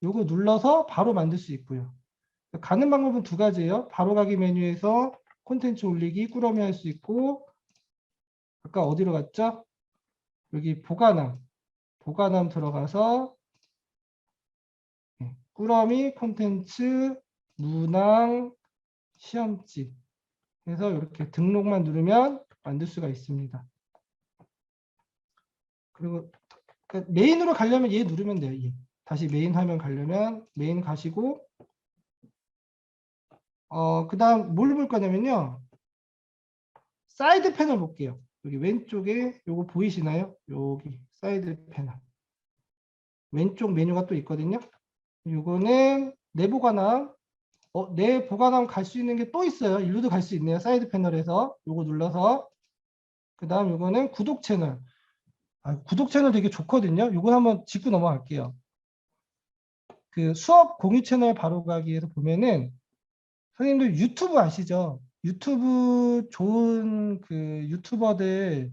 요거 눌러서 바로 만들 수 있고요. 가는 방법은 두 가지예요. 바로 가기 메뉴에서 콘텐츠 올리기, 꾸러미 할 수 있고, 아까 어디로 갔죠? 여기 보관함 들어가서 꾸러미, 콘텐츠, 문항, 시험지 해서 이렇게 등록만 누르면 만들 수가 있습니다. 그리고 메인으로 가려면 얘 누르면 돼요. 얘. 다시 메인 화면 가려면 메인 가시고, 그 다음 뭘 볼 거냐면요. 사이드 패널 볼게요. 여기 왼쪽에 요거 보이시나요? 여기 사이드 패널. 왼쪽 메뉴가 또 있거든요. 요거는 내 보관함. 내 보관함 갈 수 있는 게 또 있어요. 일로도 갈 수 있네요. 사이드 패널에서 요거 눌러서. 그 다음 요거는 구독 채널. 구독 채널 되게 좋거든요. 요거 한번 짚고 넘어갈게요. 그 수업 공유 채널 바로 가기에서 보면은 선생님들 유튜브 아시죠? 유튜브 좋은 그 유튜버들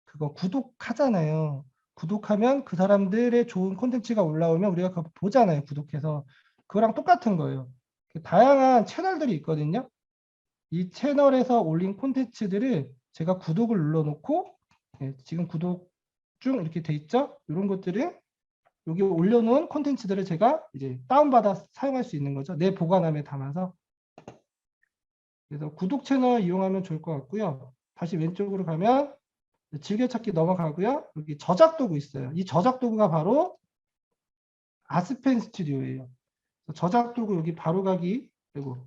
그거 구독하잖아요. 구독하면 그 사람들의 좋은 콘텐츠가 올라오면 우리가 그거 보잖아요. 구독해서. 그거랑 똑같은 거예요. 다양한 채널들이 있거든요. 이 채널에서 올린 콘텐츠들을 제가 구독을 눌러놓고 지금 구독 중 이렇게 돼 있죠? 이런 것들을 여기 올려놓은 콘텐츠들을 제가 이제 다운받아 사용할 수 있는 거죠. 내 보관함에 담아서. 그래서 구독 채널 이용하면 좋을 것 같고요. 다시 왼쪽으로 가면 즐겨찾기 넘어가고요. 여기 저작 도구 있어요. 이 저작 도구가 바로 아스펜 스튜디오예요. 저작 도구 여기 바로가기, 그리고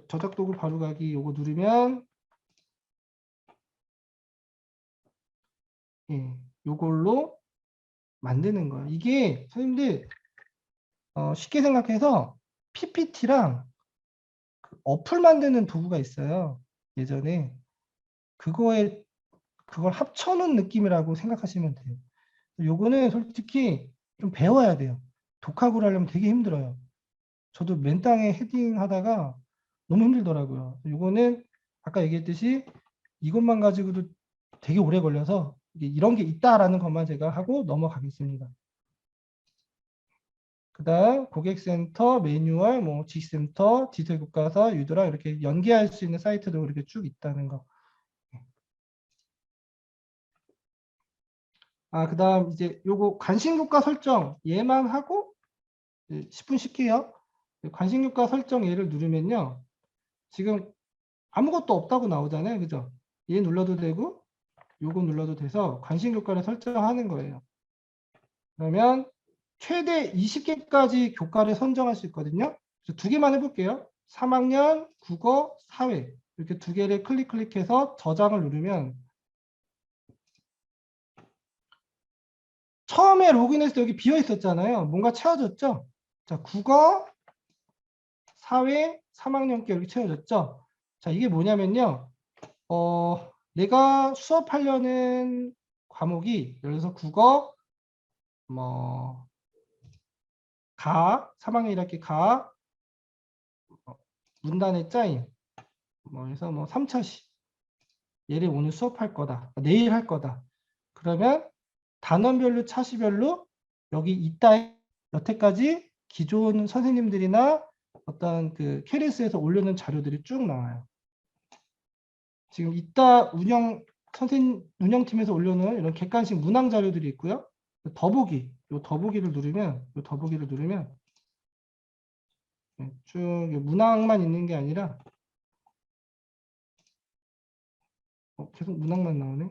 저작 도구 바로가기 요거 누르면 요걸로 만드는 거예요. 이게 선생님들 쉽게 생각해서 PPT랑 어플 만드는 도구가 있어요. 예전에 그걸 합쳐놓은 느낌이라고 생각하시면 돼요. 요거는 솔직히 좀 배워야 돼요. 독학으로 하려면 되게 힘들어요. 저도 맨땅에 헤딩 하다가 너무 힘들더라고요. 요거는 아까 얘기했듯이 이것만 가지고도 되게 오래 걸려서 이런 게 있다라는 것만 제가 하고 넘어가겠습니다. 그 다음 고객센터, 매뉴얼, 뭐 G센터, 디지털 교과서, 유도랑 이렇게 연계할 수 있는 사이트도 이렇게 쭉 있다는 거. 그 다음 이제 요거 관심교과 설정 얘만 하고 10분 쉴게요. 관심교과 설정 얘를 누르면요. 지금 아무것도 없다고 나오잖아요. 그죠? 얘 눌러도 되고 요거 눌러도 돼서 관심교과를 설정하는 거예요. 그러면 최대 20개까지 교과를 선정할 수 있거든요. 그래서 두 개만 해볼게요. 3학년, 국어, 사회 이렇게 두 개를 클릭해서 저장을 누르면 처음에 로그인했을 때 여기 비어 있었잖아요. 뭔가 채워졌죠? 자, 국어, 사회, 3학년께 여기 채워졌죠? 자, 이게 뭐냐면요. 내가 수업하려는 과목이 예를 들어서 국어, 뭐, 3학년 1학기 문단의 짜임, 해서 3차시. 얘를 오늘 수업할 거다. 내일 할 거다. 그러면 단원별로 차시별로 여기 이따 여태까지 기존 선생님들이나 어떤 그 KLS에서 올려놓은 자료들이 쭉 나와요. 지금 이따 운영팀에서 올려놓은 이런 객관식 문항 자료들이 있고요. 더보기, 요 더보기를 누르면 쭉 문항만 있는 게 아니라 계속 문항만 나오네.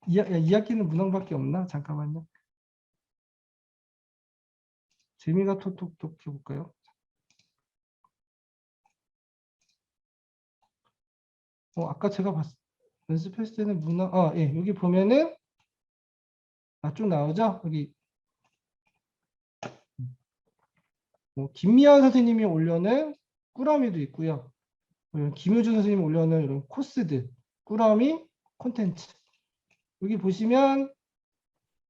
2학기는 문항밖에 없나? 잠깐만요. 재미가 톡톡톡 해볼까요? 아까 제가 연습했을 때는 문항, 예, 여기 보면은 쭉 나오죠? 여기 김미연 선생님이 올려놓은 꾸러미도 있고요. 김효준 선생님이 올려놓은 이런 코스들, 꾸러미, 콘텐츠. 여기 보시면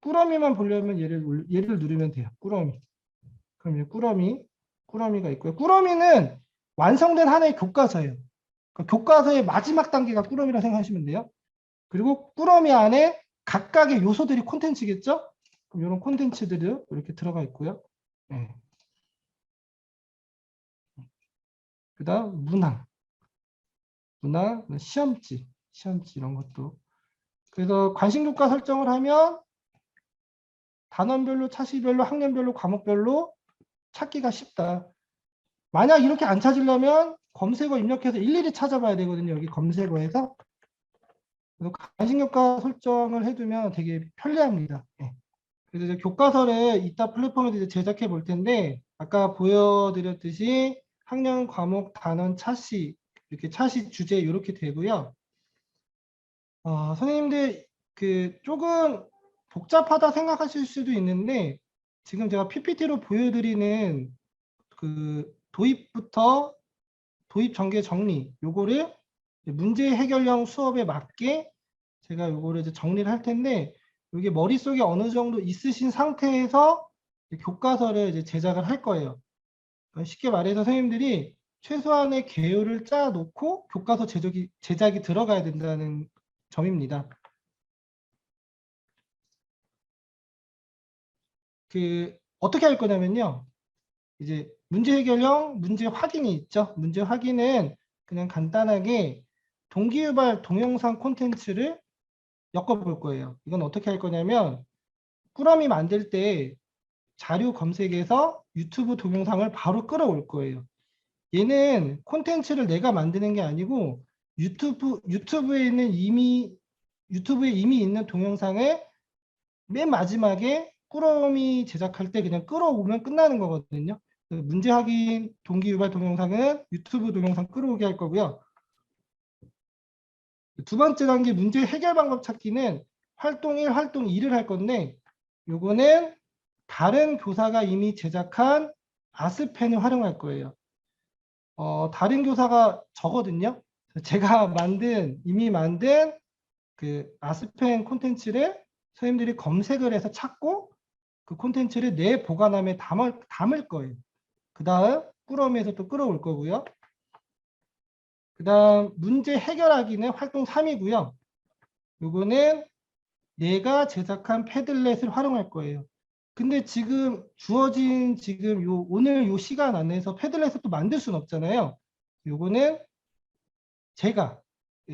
꾸러미만 보려면 얘를 누르면 돼요. 꾸러미. 그럼 꾸러미가 있고요. 꾸러미는 완성된 하나의 교과서예요. 그러니까 교과서의 마지막 단계가 꾸러미라 생각하시면 돼요. 그리고 꾸러미 안에 각각의 요소들이 콘텐츠겠죠? 그럼 이런 콘텐츠들이 이렇게 들어가 있고요. 네. 그 다음 문항, 시험지 이런 것도. 그래서 관심교과 설정을 하면 단원별로, 차시별로, 학년별로, 과목별로 찾기가 쉽다. 만약 이렇게 안 찾으려면 검색어 입력해서 일일이 찾아봐야 되거든요. 여기 검색어에서. 그래서 관심교과 설정을 해두면 되게 편리합니다. 네. 그래서 이제 교과서를 이따 플랫폼에서 이제 제작해 볼 텐데 아까 보여드렸듯이 학년, 과목, 단원, 차시 이렇게 차시 주제 이렇게 되고요. 선생님들 조금 복잡하다 생각하실 수도 있는데 지금 제가 PPT로 보여드리는 도입 전개 정리 요거를 문제 해결형 수업에 맞게 제가 요거를 이제 정리를 할 텐데 이게 머릿속에 어느 정도 있으신 상태에서 교과서를 이제 제작을 할 거예요. 그러니까 쉽게 말해서 선생님들이 최소한의 계율을 짜 놓고 교과서 제작이 들어가야 된다는 점입니다. 어떻게 할 거냐면요. 이제 문제 해결형, 문제 확인이 있죠. 문제 확인은 그냥 간단하게 동기유발 동영상 콘텐츠를 엮어볼 거예요. 이건 어떻게 할 거냐면 꾸러미 만들 때 자료 검색에서 유튜브 동영상을 바로 끌어올 거예요. 얘는 콘텐츠를 내가 만드는 게 아니고 유튜브에 이미 있는 동영상을 맨 마지막에 꾸러미 제작할 때 그냥 끌어오면 끝나는 거거든요. 문제 확인 동기 유발 동영상은 유튜브 동영상 끌어오게 할 거고요. 두 번째 단계 문제 해결 방법 찾기는 활동 1, 활동 2를 할 건데 요거는 다른 교사가 이미 제작한 아스펜을 활용할 거예요. 다른 교사가 저거든요. 제가 이미 만든 그 아스펜 콘텐츠를 선생님들이 검색을 해서 찾고 그 콘텐츠를 내 보관함에 담을 거예요. 그 다음 꾸러미에서 또 끌어올 거고요. 그 다음 문제 해결하기는 활동 3이고요. 요거는 내가 제작한 패들렛을 활용할 거예요. 근데 지금 주어진 오늘 요 시간 안에서 패들렛을 또 만들 수는 없잖아요. 요거는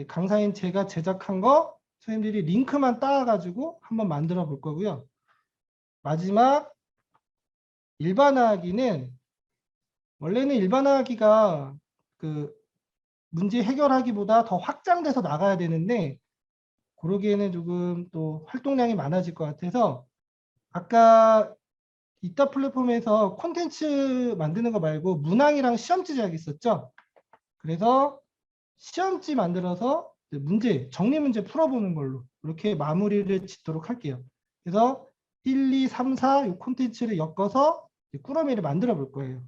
강사인 제가 제작한 거 선생님들이 링크만 따가지고 한번 만들어 볼 거고요. 마지막 일반화하기는 원래는 일반화하기가 그 문제 해결하기보다 더 확장돼서 나가야 되는데 그러기에는 조금 또 활동량이 많아질 것 같아서 아까 이따 플랫폼에서 콘텐츠 만드는 거 말고 문항이랑 시험지 제약이 있었죠. 그래서 시험지 만들어서 정리 문제 풀어보는 걸로 이렇게 마무리를 짓도록 할게요. 그래서 1, 2, 3, 4 이 콘텐츠를 엮어서 꾸러미를 만들어 볼 거예요.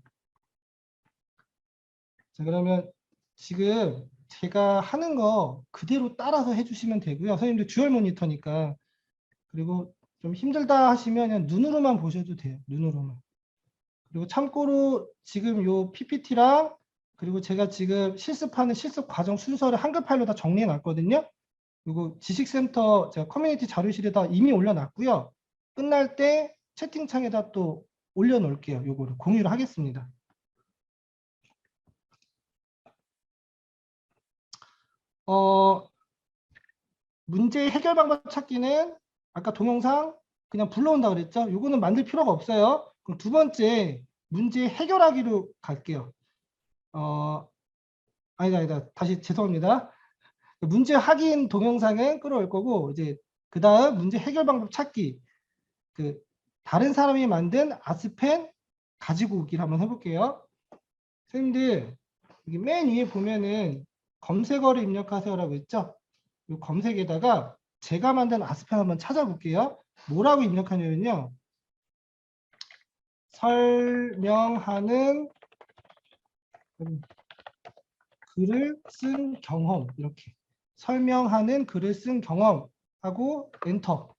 자, 그러면 지금 제가 하는 거 그대로 따라서 해주시면 되고요. 선생님들 듀얼 모니터니까. 그리고 좀 힘들다 하시면 그냥 눈으로만 보셔도 돼요. 눈으로만. 그리고 참고로 지금 요 PPT랑 그리고 제가 지금 실습하는 실습 과정 순서를 한글 파일로 다 정리해 놨거든요. 그리고 지식센터 제가 커뮤니티 자료실에다 이미 올려놨고요. 끝날 때 채팅창에다 또 올려놓을게요. 요거를 공유를 하겠습니다. 문제 해결 방법 찾기는 아까 동영상 그냥 불러온다 그랬죠? 요거는 만들 필요가 없어요. 그럼 두 번째 문제 해결하기로 갈게요. 아니다. 다시 죄송합니다. 문제 확인 동영상은 끌어올 거고 이제 그 다음 문제 해결 방법 찾기 그 다른 사람이 만든 아스펜 가지고 오기를 한번 해볼게요. 선생님들 여기 맨 위에 보면은 검색어를 입력하세요라고 했죠? 이 검색에다가 제가 만든 아스펜 한번 찾아볼게요. 뭐라고 입력하냐면요. 설명하는 글을 쓴 경험 이렇게 설명하는 글을 쓴 경험하고 엔터.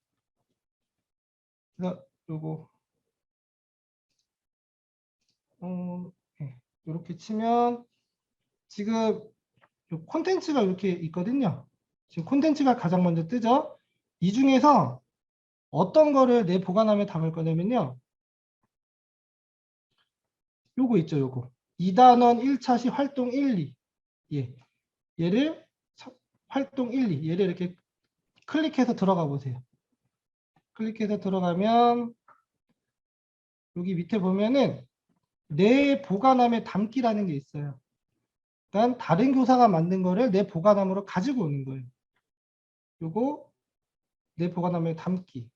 그래서 요거 이렇게 치면 지금 콘텐츠가 이렇게 있거든요. 지금 콘텐츠가 가장 먼저 뜨죠. 이 중에서 어떤 거를 내 보관함에 담을 거냐면요. 요거 있죠, 요거. 2단원 1차 시 활동 1, 2. 예. 얘를 활동 1, 2. 얘를 이렇게 클릭해서 들어가 보세요. 클릭해서 들어가면 여기 밑에 보면은 내 보관함에 담기라는 게 있어요. 그러니까 다른 교사가 만든 거를 내 보관함으로 가지고 오는 거예요. 요거 내 보관함에 담기.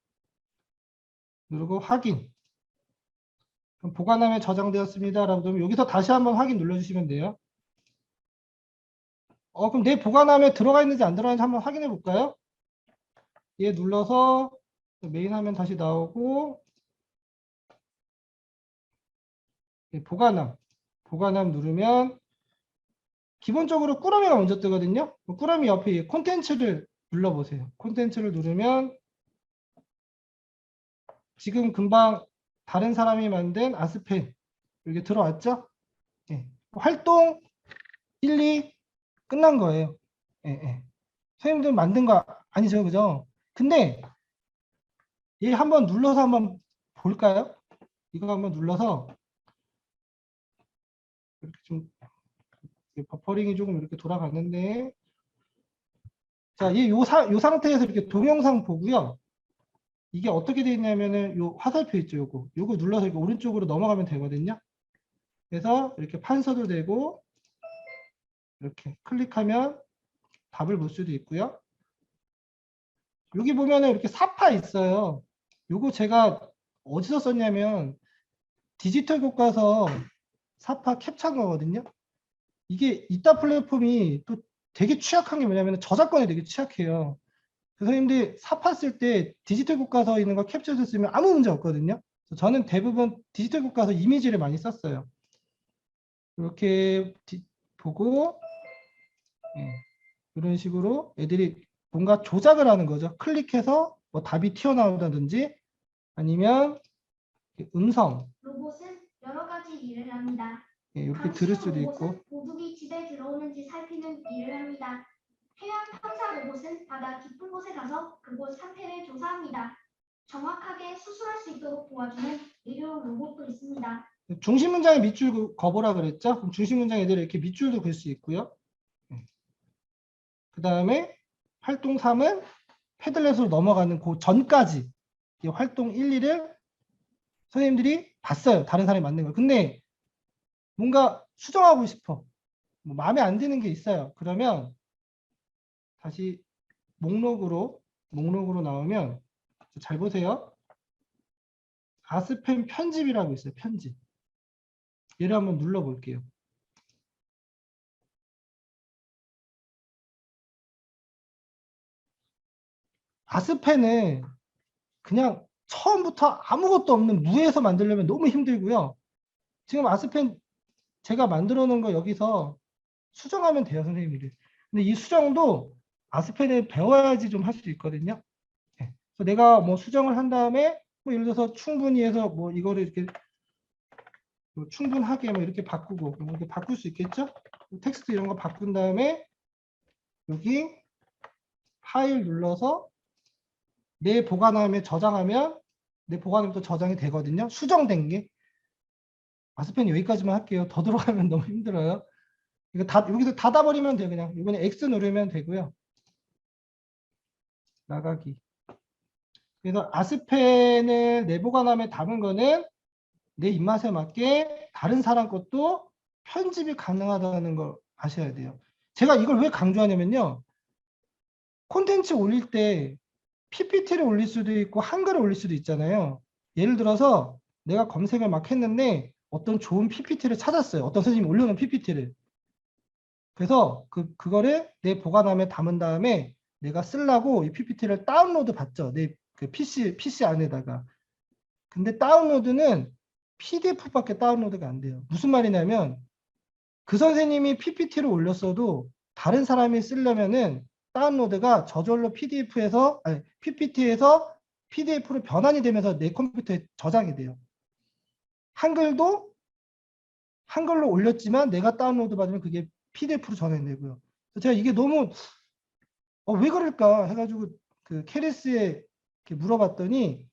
누르고 확인. 그럼 보관함에 저장되었습니다라고 하면 여기서 다시 한번 확인 눌러주시면 돼요. 그럼 내 보관함에 들어가 있는지 안 들어가 있는지 한번 확인해 볼까요? 얘 눌러서 메인 화면 다시 나오고 보관함 누르면 기본적으로 꾸러미가 먼저 뜨거든요. 꾸러미 옆에 콘텐츠를 눌러보세요. 콘텐츠를 누르면 지금 금방 다른 사람이 만든 아스펜 여기 들어왔죠? 예. 활동 1, 2 끝난 거예요. 예. 선생님들 만든 거 아니죠, 그죠? 근데 얘 한번 눌러서 한번 볼까요? 이거 한번 눌러서 이렇게 좀 버퍼링이 조금 이렇게 돌아갔는데, 자, 요 상태에서 이렇게 동영상 보고요. 이게 어떻게 돼 있냐면은 요 화살표 있죠, 요거 눌러서 이렇게 오른쪽으로 넘어가면 되거든요. 그래서 이렇게 판서도 되고 이렇게 클릭하면 답을 볼 수도 있고요. 여기 보면은 이렇게 사파 있어요. 요거 제가 어디서 썼냐면 디지털 교과서 사파 캡처한 거거든요. 이게 이따 플랫폼이 또 되게 취약한 게 뭐냐면 저작권이 되게 취약해요. 선생님들 사파 쓸 때 디지털 교과서 있는 거 캡처해서 쓰면 아무 문제 없거든요. 저는 대부분 디지털 교과서 이미지를 많이 썼어요. 이렇게 보고 이런 식으로 애들이 뭔가 조작을 하는 거죠. 클릭해서 뭐 답이 튀어나온다든지 아니면 음성 로봇은 여러 가지 일을 합니다. 이렇게 들을 수도 있고 도둑이 집에 들어오는지 살피는 일을 합니다. 해양 탐사 로봇은 바다 깊은 곳에 가서 그곳 상태를 조사합니다. 정확하게 수술할 수 있도록 도와주는 의료 로봇도 있습니다. 중심 문장에 밑줄 거보라 그랬죠? 그럼 중심 문장 애들이 이렇게 밑줄도 글 수 있고요. 그 다음에 활동 3은 패들렛으로 넘어가는 그 전까지 이 활동 1, 2를 선생님들이 봤어요. 다른 사람이 만든 걸. 근데 뭔가 수정하고 싶어. 뭐 마음에 안 드는 게 있어요. 그러면 다시 목록으로 나오면 잘 보세요. 아스펜 편집이라고 있어요. 편집. 얘를 한번 눌러볼게요. 아스펜은 그냥 처음부터 아무것도 없는 무에서 만들려면 너무 힘들고요. 지금 아스펜 제가 만들어 놓은 거 여기서 수정하면 돼요, 선생님들이. 근데 이 수정도 아스펜을 배워야지 좀 할 수 있거든요. 네. 그래서 내가 뭐 수정을 한 다음에 뭐 예를 들어서 충분히 해서 뭐 이거를 이렇게 뭐 충분하게 뭐 이렇게 바꾸고 뭐 이렇게 바꿀 수 있겠죠? 텍스트 이런 거 바꾼 다음에 여기 파일 눌러서 내 보관함에 저장하면 내 보관함에 저장이 되거든요. 수정된 게. 아스펜 여기까지만 할게요. 더 들어가면 너무 힘들어요. 이거 여기서 닫아버리면 돼요. 그냥 이번에 X 누르면 되고요. 나가기. 그래서 아스펜을 내 보관함에 담은 거는 내 입맛에 맞게 다른 사람 것도 편집이 가능하다는 걸 아셔야 돼요. 제가 이걸 왜 강조하냐면요. 콘텐츠 올릴 때 PPT를 올릴 수도 있고 한글을 올릴 수도 있잖아요. 예를 들어서 내가 검색을 막 했는데 어떤 좋은 PPT를 찾았어요. 어떤 선생님이 올려놓은 PPT를. 그래서 그거를 내 보관함에 담은 다음에 내가 쓰려고 이 PPT를 다운로드 받죠. 내 그 PC 안에다가. 근데 다운로드는 PDF밖에 다운로드가 안 돼요. 무슨 말이냐면 그 선생님이 PPT를 올렸어도 다른 사람이 쓰려면은 다운로드가 저절로 PDF에서 아니 PPT에서 PDF로 변환이 되면서 내 컴퓨터에 저장이 돼요. 한글도 한글로 올렸지만 내가 다운로드 받으면 그게 PDF로 전환이 되고요. 제가 이게 너무 왜 그럴까 해가지고 그 캐리스에 이렇게 물어봤더니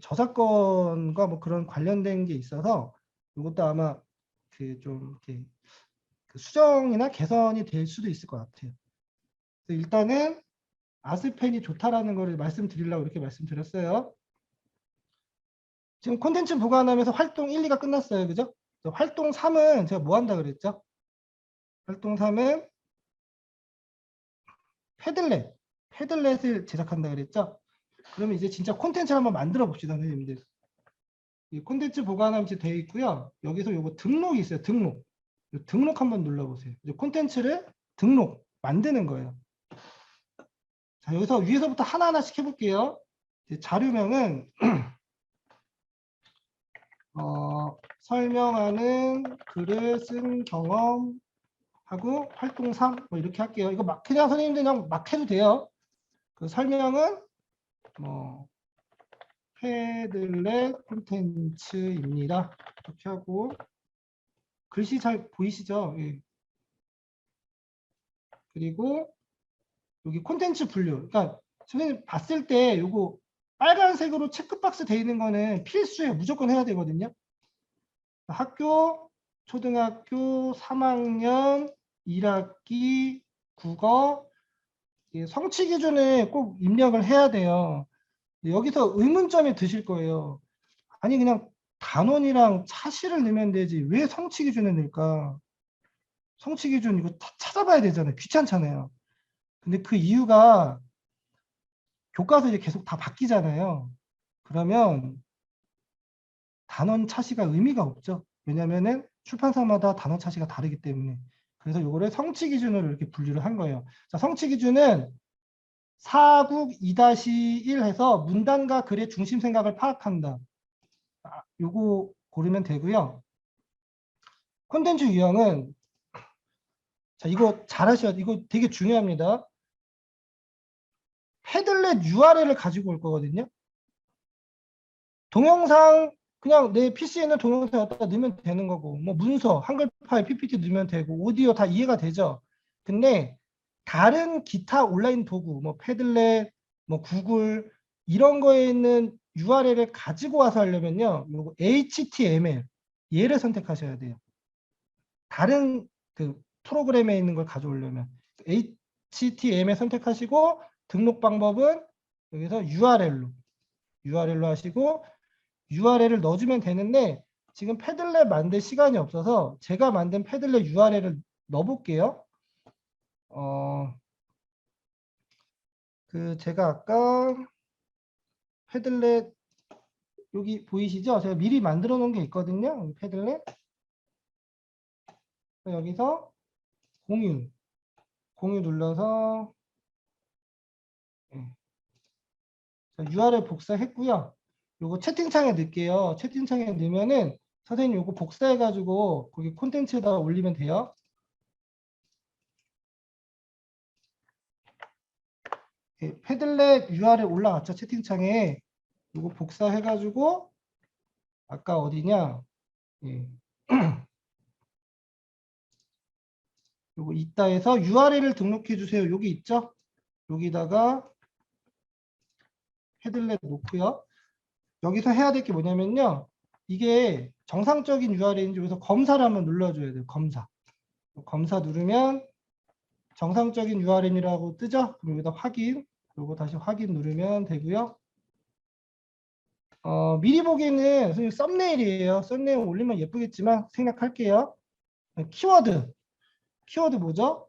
저작권과 뭐 그런 관련된 게 있어서 이것도 아마 그 좀 이렇게 그 수정이나 개선이 될 수도 있을 것 같아요. 일단은 아스펜이 좋다라는 거를 말씀드리려고 이렇게 말씀드렸어요. 지금 콘텐츠 보관하면서 활동 1, 2가 끝났어요. 그죠? 활동 3은 제가 뭐 한다 그랬죠? 활동 3은 패들렛을 제작한다 그랬죠? 그러면 이제 진짜 콘텐츠를 한번 만들어 봅시다, 선생님들. 이 콘텐츠 보관함 이제 되어 있고요. 여기서 요거 등록이 있어요. 등록 한번 눌러보세요. 이제 콘텐츠를 등록 만드는 거예요. 자, 여기서 위에서부터 하나하나씩 해볼게요. 자료명은 설명하는 글을 쓴 경험하고 활동 3 뭐 이렇게 할게요. 이거 막 그냥 선생님들 그냥 막 해도 돼요. 그 설명은 뭐 패들렛 콘텐츠입니다. 이렇게 하고 글씨 잘 보이시죠? 예. 그리고 여기 콘텐츠 분류. 그러니까 선생님 봤을 때 요거 빨간색으로 체크박스 돼 있는 거는 필수예요. 무조건 해야 되거든요. 학교 초등학교 3학년 1학기 국어 성취 기준을 꼭 입력을 해야 돼요. 여기서 의문점이 드실 거예요. 아니 그냥 단원이랑 차시를 넣으면 되지 왜 성취 기준을 넣을까? 성취 기준 이거 찾아봐야 되잖아요. 귀찮잖아요. 근데 그 이유가 교과서 이제 계속 다 바뀌잖아요. 그러면 단원 차시가 의미가 없죠. 왜냐면은 출판사마다 단원 차시가 다르기 때문에. 그래서 요거를 성취 기준으로 이렇게 분류를 한 거예요. 자, 성취 기준은 사국 2-1 해서 문단과 글의 중심 생각을 파악한다. 요거 고르면 되고요. 콘텐츠 유형은 자, 이거 잘 하셔야 돼. 이거 되게 중요합니다. 패들렛 URL을 가지고 올 거거든요. 동영상 그냥 내 PC에 있는 동영상 갖다 넣으면 되는 거고 뭐 문서, 한글 파일, PPT 넣으면 되고 오디오 다 이해가 되죠. 근데 다른 기타 온라인 도구 뭐 패들렛, 뭐 구글 이런 거에 있는 URL을 가지고 와서 하려면요. 요거 HTML 얘를 선택하셔야 돼요. 다른 그 프로그램에 있는 걸 가져오려면 HTML 선택하시고 등록 방법은 여기서 URL로 하시고 URL을 넣어주면 되는데 지금 패들렛 만들 시간이 없어서 제가 만든 패들렛 URL을 넣어볼게요. 제가 아까 패들렛 여기 보이시죠? 제가 미리 만들어 놓은 게 있거든요. 패들렛 여기서 공유 눌러서 URL 복사했고요. 요거 채팅창에 넣을게요. 채팅창에 넣으면은 선생님 요거 복사해가지고 거기 콘텐츠에다 올리면 돼요. 패들렛 URL 올라갔죠. 채팅창에 요거 복사해가지고 아까 어디냐? 예. 요거 있다 해서 URL을 등록해 주세요. 여기 있죠? 여기다가 패들렛 놓고요. 여기서 해야 될 게 뭐냐면요. 이게 정상적인 URL인지 여기서 검사를 한번 눌러줘야 돼요. 검사 누르면 정상적인 URL이라고 뜨죠? 그럼 여기다 확인, 요거 다시 확인 누르면 되고요. 미리 보기에는 선생님 썸네일이에요. 썸네일 올리면 예쁘겠지만 생략할게요. 키워드 뭐죠?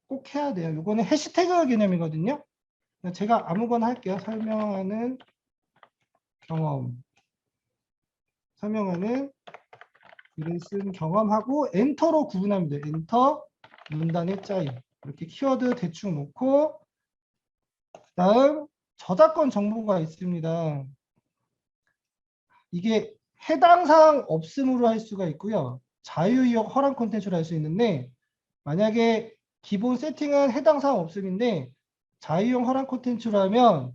꼭 해야 돼요. 요거는 해시태그 개념이거든요. 제가 아무거나 할게요. 설명하는 글을 쓴 경험하고 엔터로 구분합니다. 엔터, 문단의 짜임. 이렇게 키워드 대충 놓고 다음 저작권 정보가 있습니다. 이게 해당 사항 없음으로 할 수가 있고요. 자유이용 허락 콘텐츠로 할 수 있는데 만약에 기본 세팅은 해당 사항 없음인데 자유이용 허락 콘텐츠로 하면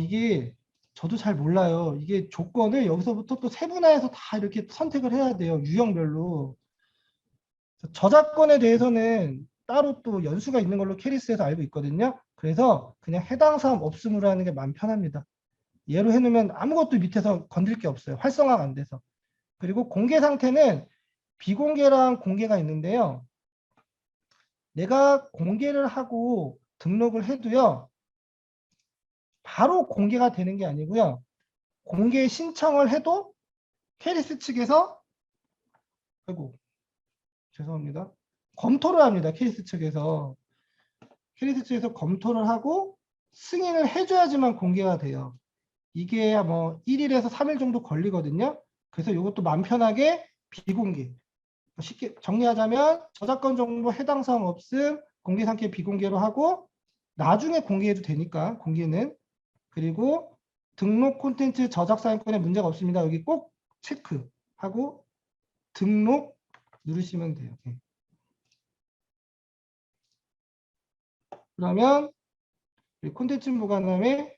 이게 저도 잘 몰라요. 이게 조건을 여기서부터 또 세분화해서 다 이렇게 선택을 해야 돼요. 유형별로. 저작권에 대해서는 따로 또 연수가 있는 걸로 캐리스에서 알고 있거든요. 그래서 그냥 해당 사항 없음으로 하는 게 마음 편합니다. 얘로 해놓으면 아무것도 밑에서 건들 게 없어요. 활성화가 안 돼서. 그리고 공개 상태는 비공개랑 공개가 있는데요. 내가 공개를 하고 등록을 해도요. 바로 공개가 되는 게 아니고요. 공개 신청을 해도 캐리스 측에서 아이고 죄송합니다. 검토를 합니다. 캐리스 측에서 검토를 하고 승인을 해줘야지만 공개가 돼요. 이게 뭐 1일에서 3일 정도 걸리거든요. 그래서 이것도 마음 편하게 비공개. 쉽게 정리하자면 저작권 정보 해당 사항 없음, 공개 상태 비공개로 하고 나중에 공개해도 되니까 공개는. 그리고 등록 콘텐츠 저작 사용권에 문제가 없습니다. 여기 꼭 체크하고 등록 누르시면 돼요. 그러면 콘텐츠 보관함에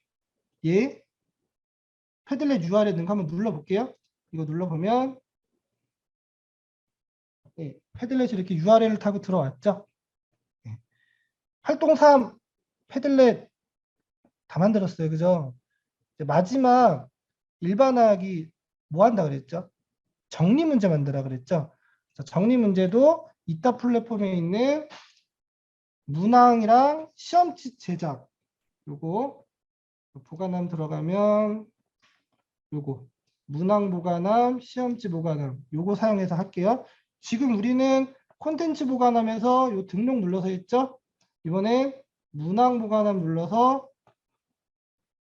패들렛 URL 넣은 거 한번 눌러볼게요. 이거 눌러보면 패들렛이 이렇게 URL을 타고 들어왔죠. 활동 3 패들렛 다 만들었어요. 그죠? 마지막 일반화하기 뭐 한다 그랬죠? 정리 문제 만들라 그랬죠. 자, 정리 문제도 이따 플랫폼에 있는 문항이랑 시험지 제작 요거 보관함 들어가면 요거 문항 보관함, 시험지 보관함 요거 사용해서 할게요. 지금 우리는 콘텐츠 보관함에서 요 등록 눌러서 했죠. 이번에 문항 보관함 눌러서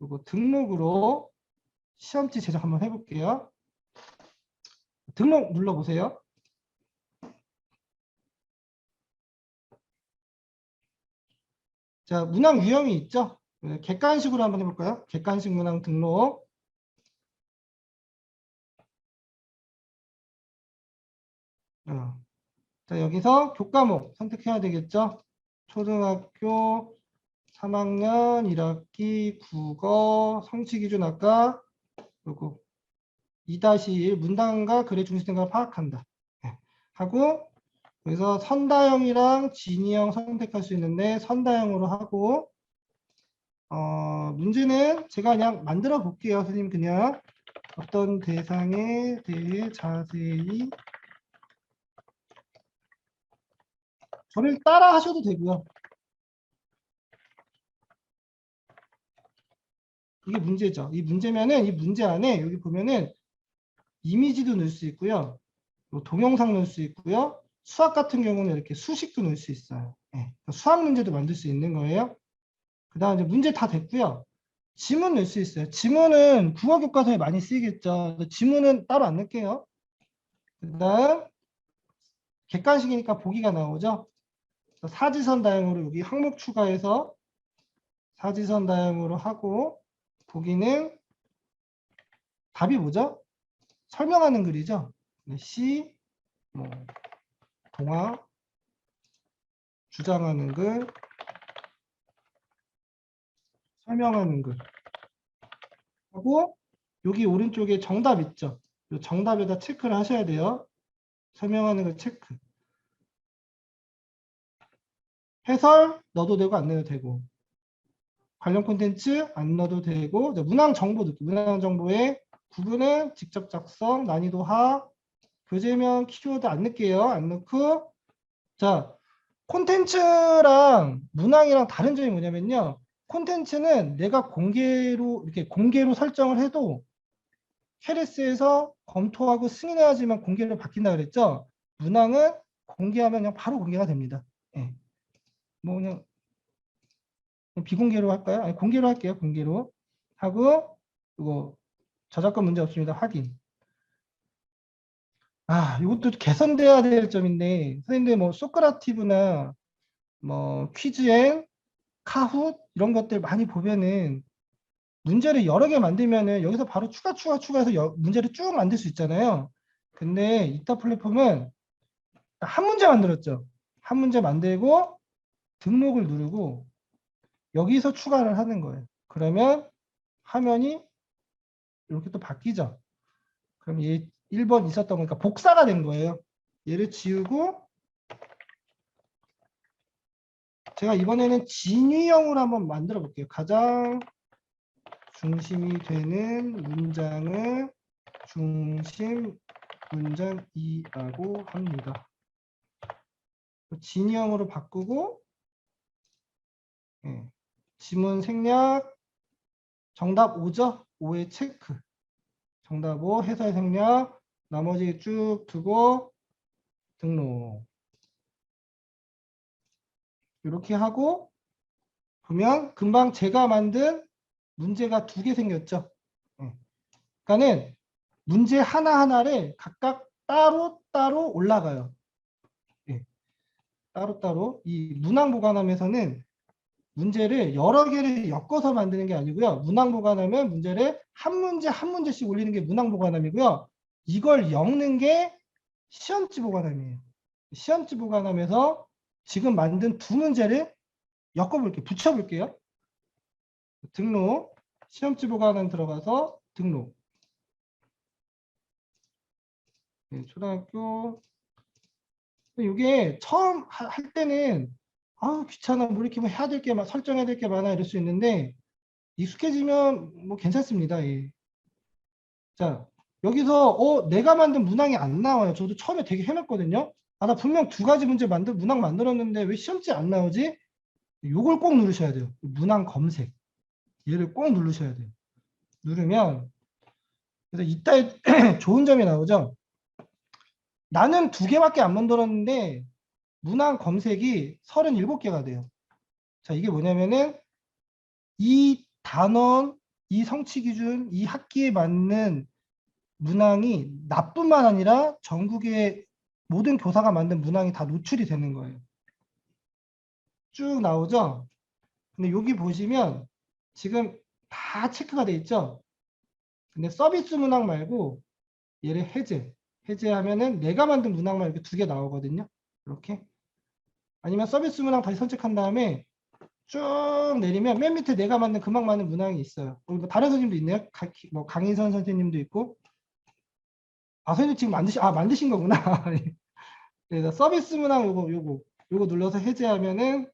요거 등록으로 시험지 제작 한번 해볼게요. 등록 눌러보세요. 자, 문항 유형이 있죠. 객관식으로 한번 해볼까요? 객관식 문항 등록. 자, 여기서 교과목 선택해야 되겠죠. 초등학교 3학년 1학기 국어 성취기준 아까 요거 2-1 문단과 글의 중심성을 파악한다. 네. 하고 그래서 선다형이랑 진이형 선택할 수 있는데 선다형으로 하고 문제는 제가 그냥 만들어 볼게요. 선생님 그냥 어떤 대상에 대해 자세히 저를 따라 하셔도 되고요. 이게 문제죠. 이 문제면은 이 문제 안에 여기 보면은 이미지도 넣을 수 있고요. 동영상 넣을 수 있고요. 수학 같은 경우는 이렇게 수식도 넣을 수 있어요. 네. 수학 문제도 만들 수 있는 거예요. 그 다음 이제 문제 다 됐고요. 지문 넣을 수 있어요. 지문은 국어 교과서에 많이 쓰이겠죠. 지문은 따로 안 넣을게요. 그 다음 객관식이니까 보기가 나오죠. 사지선 다형으로 여기 항목 추가해서 사지선 다형으로 하고 보기는 답이 뭐죠? 설명하는 글이죠. 시, 뭐, 동화, 주장하는 글, 설명하는 글 하고 여기 오른쪽에 정답 있죠. 이 정답에다 체크를 하셔야 돼요. 설명하는 글 체크. 해설 넣어도 되고 안 넣어도 되고 관련 콘텐츠 안 넣어도 되고 문항 정보 넣기. 문항 정보에 구분은 직접 작성, 난이도 하, 교재명 키워드 안 넣을게요. 안 넣고 자 콘텐츠랑 문항이랑 다른 점이 뭐냐면요. 콘텐츠는 내가 공개로 설정을 해도 캐리스에서 검토하고 승인해야지만 공개로 바뀐다 그랬죠. 문항은 공개하면 그냥 바로 공개가 됩니다. 예. 뭐 그냥 비공개로 할까요? 아니 공개로 할게요. 공개로 하고 이거 저작권 문제 없습니다. 확인. 이것도 개선돼야 될 점인데 선생님들 뭐 소크라티브나 뭐 퀴즈앤 카훗 이런 것들 많이 보면은 문제를 여러 개 만들면은 여기서 바로 추가해서 문제를 쭉 만들 수 있잖아요. 근데 이따 플랫폼은 한 문제 만들었죠. 한 문제 만들고 등록을 누르고 여기서 추가를 하는 거예요. 그러면 화면이 이렇게 또 바뀌죠. 그럼 얘 1번 있었던 거니까 복사가 된 거예요. 얘를 지우고 제가 이번에는 진위형으로 한번 만들어 볼게요. 가장 중심이 되는 문장을 중심 문장이라고 합니다. 진위형으로 바꾸고 지문 생략 정답 5죠? 5에 체크 정답 5 해설 생략 나머지 쭉 두고 등록 이렇게 하고 보면 금방 제가 만든 문제가 2개 생겼죠. 그러니까는 문제 하나하나를 각각 따로 올라가요. 따로 이 문항 보관함에서는 문제를 여러 개를 엮어서 만드는 게 아니고요. 문항 보관하면 문제를 한 문제씩 올리는 게 문항 보관함이고요. 이걸 엮는 게 시험지 보관함이에요. 시험지 보관함에서 지금 만든 2문제를 엮어볼게요. 붙여볼게요. 등록, 시험지 보관함 들어가서 등록. 초등학교. 이게 처음 할 때는 귀찮아 뭐 이렇게 뭐 해야 될 게 설정해야 될 게 많아 이럴 수 있는데 익숙해지면 뭐 괜찮습니다. 예. 자 여기서 내가 만든 문항이 안 나와요. 저도 처음에 되게 헤맸거든요. 아, 나 분명 두 가지 문제 문항 만들었는데 왜 시험지에 안 나오지? 요걸 꼭 누르셔야 돼요. 문항 검색. 얘를 꼭 누르셔야 돼요. 누르면 그래서 이따에 좋은 점이 나오죠. 나는 두 개밖에 안 만들었는데 문항 검색이 37개가 돼요. 자, 이게 뭐냐면은 이 단원, 이 성취 기준, 이 학기에 맞는 문항이 나뿐만 아니라 전국의 모든 교사가 만든 문항이 다 노출이 되는 거예요. 쭉 나오죠? 근데 여기 보시면 지금 다 체크가 돼 있죠? 근데 서비스 문항 말고 얘를 해제하면은 내가 만든 문항만 이렇게 두 개 나오거든요. 이렇게. 아니면 서비스 문항 다시 선택한 다음에 쭉 내리면 맨 밑에 내가 만든 그만 만든 문항이 있어요. 뭐 다른 선생님도 있네요. 뭐 강인선 선생님도 있고. 아, 선생님 지금 만드신 거구나. 그래서 서비스 문항 요거 눌러서 해제하면은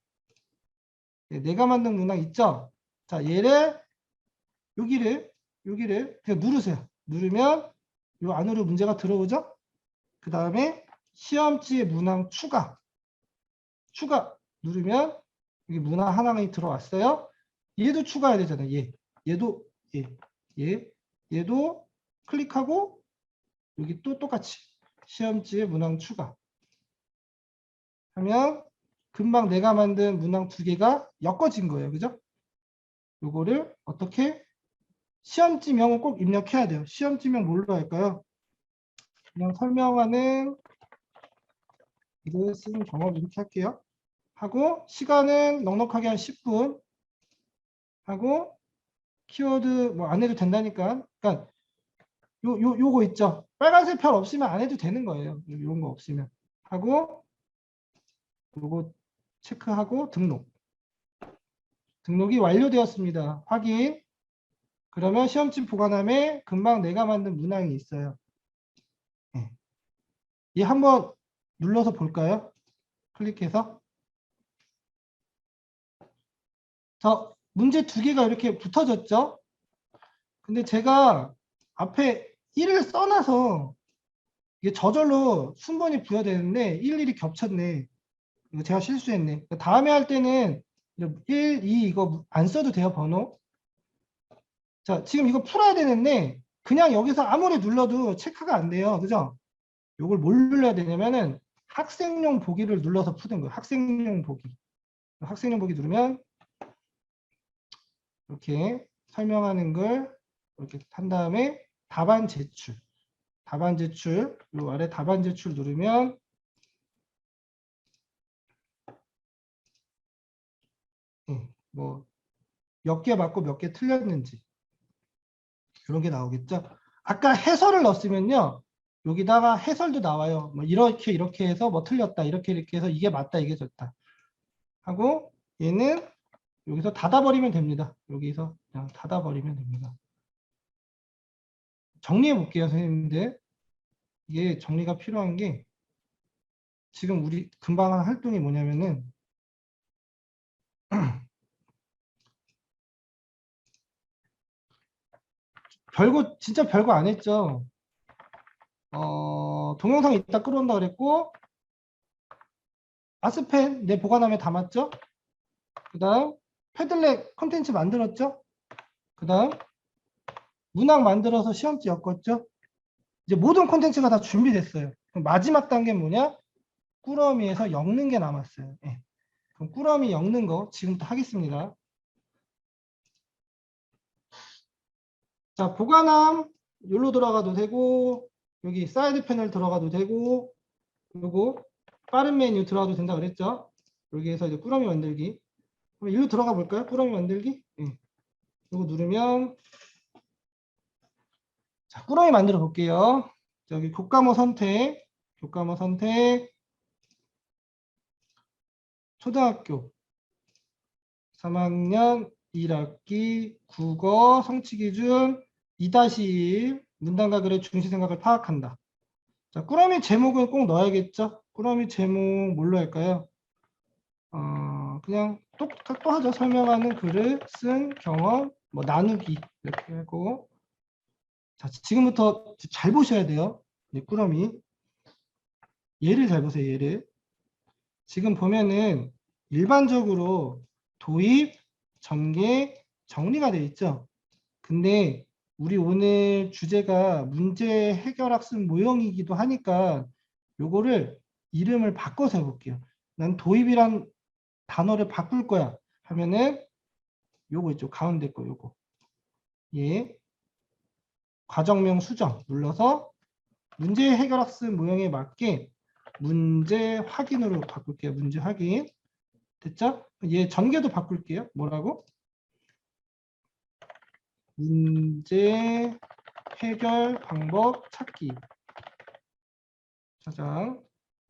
내가 만든 문항 있죠? 자, 얘를 여기를 그냥 누르세요. 누르면 요 안으로 문제가 들어오죠? 그 다음에 시험지 문항 추가 누르면 여기 문항 하나가 들어왔어요. 얘도 추가해야 되잖아요. 얘도 얘도 클릭하고 여기 또 똑같이 시험지에 문항 추가 하면 금방 내가 만든 문항 두 개가 엮어진 거예요. 그죠? 요거를 어떻게 시험지명을 꼭 입력해야 돼요. 시험지명 뭘로 할까요? 그냥 설명하는 글을 쓴 경험 이렇게 할게요. 하고 시간은 넉넉하게 한 10분 하고 키워드 뭐 안 해도 된다니까. 그러니까 요거 있죠. 빨간색 별 없으면 안 해도 되는 거예요. 이런 거 없으면 하고 요거 체크하고 등록이 완료되었습니다. 확인. 그러면 시험지 보관함에 금방 내가 만든 문항이 있어요. 네. 얘 한번 눌러서 볼까요? 클릭해서. 자, 문제 두 개가 이렇게 붙어졌죠? 근데 제가 앞에 1을 써놔서 이게 저절로 순번이 부여되는데 일일이 겹쳤네. 이거 제가 실수했네. 다음에 할 때는 1, 2 이거 안 써도 돼요, 번호. 자, 지금 이거 풀어야 되는데 그냥 여기서 아무리 눌러도 체크가 안 돼요. 그죠? 이걸 뭘 눌러야 되냐면은 학생용 보기를 눌러서 푸는 거예요. 학생용 보기. 학생용 보기 누르면 이렇게 설명하는 걸 이렇게 한 다음에 답안 제출. 요 아래 답안 제출 누르면 뭐 몇 개 맞고 몇 개 틀렸는지 이런 게 나오겠죠. 아까 해설을 넣었으면요. 여기다가 해설도 나와요. 뭐 이렇게 해서 뭐 틀렸다. 이렇게 해서 이게 맞다. 이게 좋다. 하고 얘는 여기서 닫아버리면 됩니다. 여기서 그냥 닫아버리면 됩니다. 정리해 볼게요, 선생님들. 이게 정리가 필요한 게 지금 우리 금방 한 활동이 뭐냐면은 진짜 별거 안 했죠. 동영상 이따 끌어온다 그랬고 아스펜 내 보관함에 담았죠. 그 다음 패들렛 컨텐츠 만들었죠. 그 다음 문항 만들어서 시험지 엮었죠. 이제 모든 콘텐츠가 다 준비됐어요. 그럼 마지막 단계는 뭐냐? 꾸러미에서 엮는 게 남았어요. 예. 그럼 꾸러미 엮는 거 지금부터 하겠습니다. 자, 보관함 여기로 들어가도 되고 여기 사이드 패널 들어가도 되고 그리고 빠른 메뉴 들어가도 된다 그랬죠. 여기에서 이제 꾸러미 만들기. 그럼 여기로 들어가 볼까요? 꾸러미 만들기. 예. 이거 누르면 자, 꾸러미 만들어 볼게요. 여기 교과목 선택 초등학교 3학년 1학기 국어 성취기준 2-1 문단과 글의 중시생각을 파악한다. 자, 꾸러미 제목은 꼭 넣어야겠죠? 꾸러미 제목 뭘로 할까요? 그냥 또 하죠. 설명하는 글을 쓴 경험, 뭐 나누기 이렇게 하고 자, 지금부터 잘 보셔야 돼요. 네, 꾸러미. 얘를 잘 보세요, 얘를. 지금 보면은 일반적으로 도입, 전개, 정리가 되어 있죠. 근데 우리 오늘 주제가 문제 해결 학습 모형이기도 하니까 요거를 이름을 바꿔서 해볼게요. 난 도입이란 단어를 바꿀 거야 하면은 요거 있죠. 가운데 거 요거. 예. 과정명 수정 눌러서 문제 해결 학습 모형에 맞게 문제 확인으로 바꿀게요. 문제 확인. 됐죠? 얘 전개도 바꿀게요. 뭐라고? 문제 해결 방법 찾기. 저장.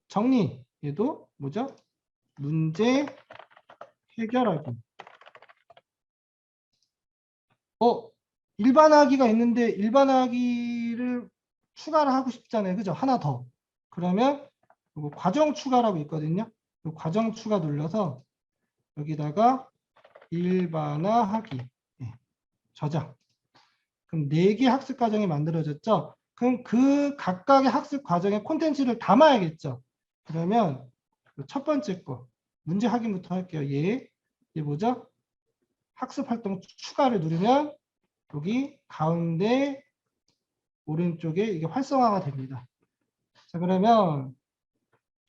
정리. 얘도 뭐죠? 문제 해결하기. 일반하기가 있는데 일반하기를 추가를 하고 싶잖아요. 그죠? 하나 더. 그러면 이거 과정 추가라고 있거든요. 이 과정 추가 눌러서 여기다가 일반화하기. 예, 저장. 그럼 4개 학습 과정이 만들어졌죠? 그럼 그 각각의 학습 과정에 콘텐츠를 담아야겠죠? 그러면 첫 번째 거 문제 확인부터 할게요. 얘 뭐죠? 학습 활동 추가를 누르면 여기 가운데 오른쪽에 이게 활성화가 됩니다. 자, 그러면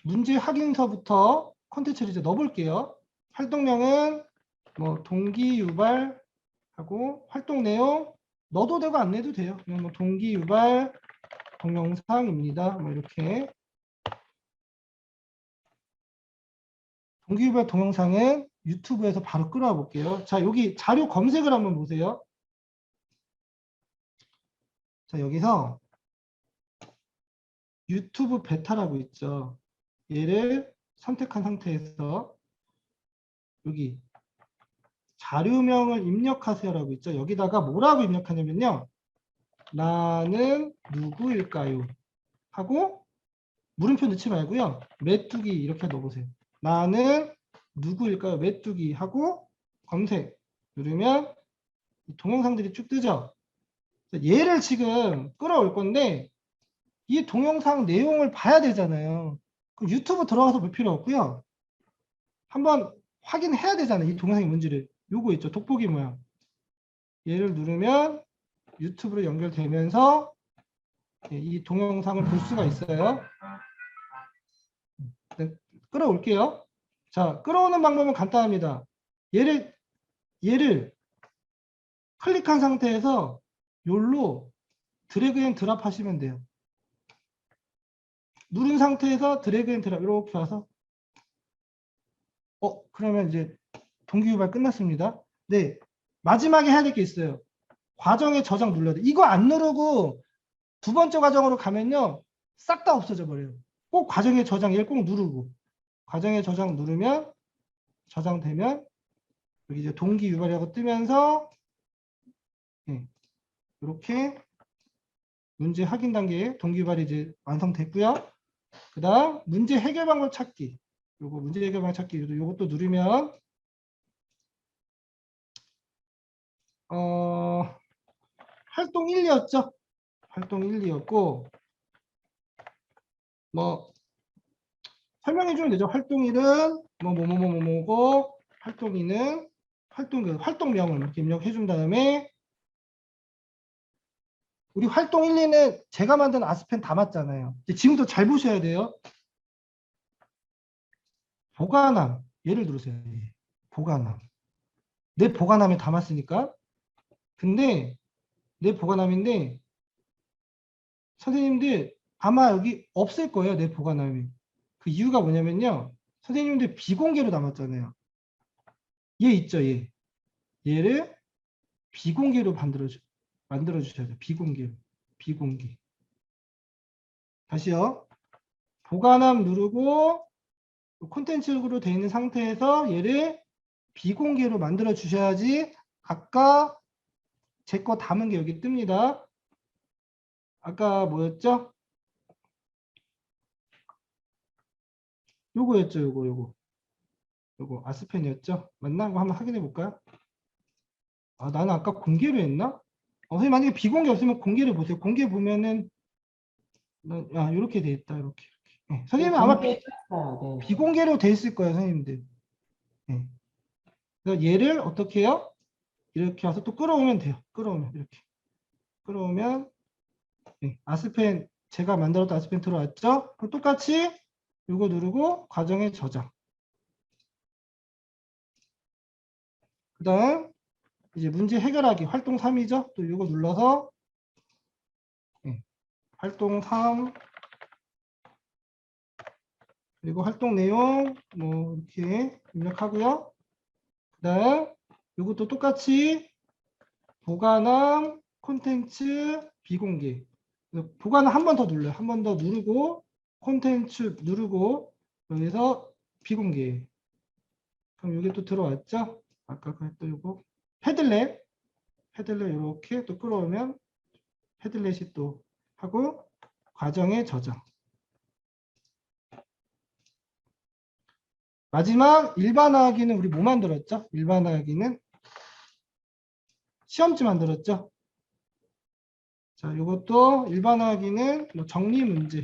문제 확인서부터 콘텐츠를 이제 넣어볼게요. 활동명은 뭐 동기 유발하고 활동 내용 넣어도 되고 안 내도 돼요. 그냥 뭐 동기 유발 동영상입니다. 뭐 이렇게 동기 유발 동영상은 유튜브에서 바로 끌어와 볼게요. 자, 여기 자료 검색을 한번 보세요. 자, 여기서 유튜브 베타라고 있죠. 얘를 선택한 상태에서 여기 자료명을 입력하세요라고 있죠. 여기다가 뭐라고 입력하냐면요. 나는 누구일까요? 하고 물음표 넣지 말고요. 메뚜기 이렇게 넣어보세요. 나는 누구일까요? 메뚜기 하고 검색 누르면 동영상들이 쭉 뜨죠. 얘를 지금 끌어올 건데 이 동영상 내용을 봐야 되잖아요. 그럼 유튜브 들어가서 볼 필요 없고요. 한번 확인해야 되잖아요. 이 동영상의 뭔지를. 요거 있죠. 돋보기 모양. 얘를 누르면 유튜브로 연결되면서 이 동영상을 볼 수가 있어요. 네, 끌어올게요. 자, 끌어오는 방법은 간단합니다. 얘를 클릭한 상태에서 요로 드래그 앤 드랍 하시면 돼요. 누른 상태에서 드래그 앤 드랍 이렇게 와서 그러면 이제 동기유발 끝났습니다. 네, 마지막에 해야 될 게 있어요. 과정에 저장 눌러야 돼. 이거 안 누르고 두 번째 과정으로 가면요. 싹 다 없어져 버려요. 꼭 과정에 저장 얘를 꼭 누르고 과정에 저장 누르면 저장되면 여기 이제 동기유발이라고 뜨면서 이렇게 문제 확인 단계에 동기유발이 이제 완성됐고요. 그 다음 문제 해결 방법 찾기. 요거 문제 해결 방법 찾기 요것도 누르면 활동 1이었죠. 활동 1이었고 뭐 설명해 주면 되죠. 활동 1은 뭐고 활동 2는 활동명을 이렇게 입력해 준 다음에 우리 활동 1, 2는 제가 만든 아스펜 담았잖아요. 지금도 잘 보셔야 돼요. 보관함 얘를 누르세요. 보관함 내 보관함에 담았으니까. 근데 내 보관함인데 선생님들 아마 여기 없을 거예요. 내 보관함이. 그 이유가 뭐냐면요. 선생님들 비공개로 담았잖아요. 얘 있죠. 얘를 비공개로 만들어 주셔야 돼요. 비공개. 다시요. 보관함 누르고 콘텐츠로 되어 있는 상태에서 얘를 비공개로 만들어 주셔야지 아까 제 거 담은 게 여기 뜹니다. 아까 뭐였죠? 요거였죠. 요거 아스펜이었죠? 맞나? 이거 한번 확인해 볼까요? 나는 아까 공개로 했나? 선생님 만약에 비공개 없으면 공개를 보세요. 공개 보면은 이렇게 돼 있다. 이렇게. 네. 선생님은 아마 공개했어요. 네. 비공개로 돼 있을 거예요, 선생님들. 네. 그래서 얘를 어떻게 해요? 이렇게 와서 또 끌어오면 돼요. 끌어오면 이렇게. 끌어오면 네. 아스펜 제가 만들었던 아스펜 들어왔죠? 그럼 똑같이 이거 누르고 과정에 저장. 그다음 이제 문제 해결하기 활동 3이죠? 또 이거 눌러서 네. 활동 3 그리고 활동 내용 뭐 이렇게 입력하고요. 그다음 이것도 똑같이 보관함 콘텐츠 비공개. 보관을 한 번 더 눌러요. 한 번 더 누르고 콘텐츠 누르고 여기서 비공개. 그럼 이게 또 들어왔죠? 아까 그랬던 이거 패들렛 이렇게 또 끌어오면 패들렛이 또 하고 과정에 저장. 마지막 일반화하기는 우리 뭐 만들었죠? 일반화하기는 시험지 만들었죠? 자, 이것도 일반화하기는 뭐 정리 문제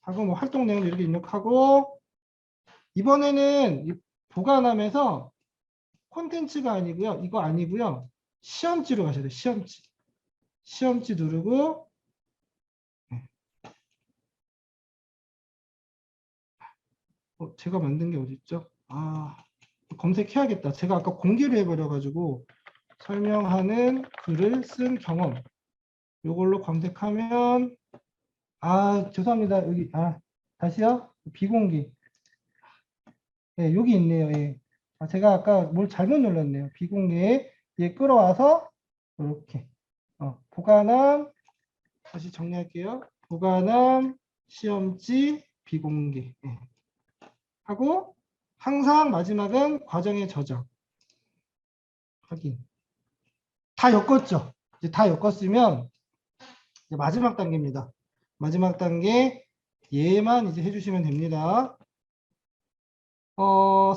하고 뭐 활동 내용 이렇게 입력하고 이번에는 이 보관함에서 콘텐츠가 아니고요. 이거 아니고요. 시험지로 가셔야 돼요. 시험지. 시험지 누르고 제가 만든 게 어디 있죠? 검색해야겠다. 제가 아까 공개를 해버려가지고 설명하는 글을 쓴 경험. 이걸로 검색하면 죄송합니다. 여기 다시요. 비공개. 예, 여기 있네요. 예. 제가 아까 뭘 잘못 눌렀네요. 비공개. 얘 끌어와서 이렇게 보관함 다시 정리할게요. 보관함 시험지 비공개. 예. 하고 항상 마지막은 과정의 저장. 확인. 다 엮었죠? 이제 다 엮었으면 이제 마지막 단계입니다. 마지막 단계 얘만 이제 해주시면 됩니다.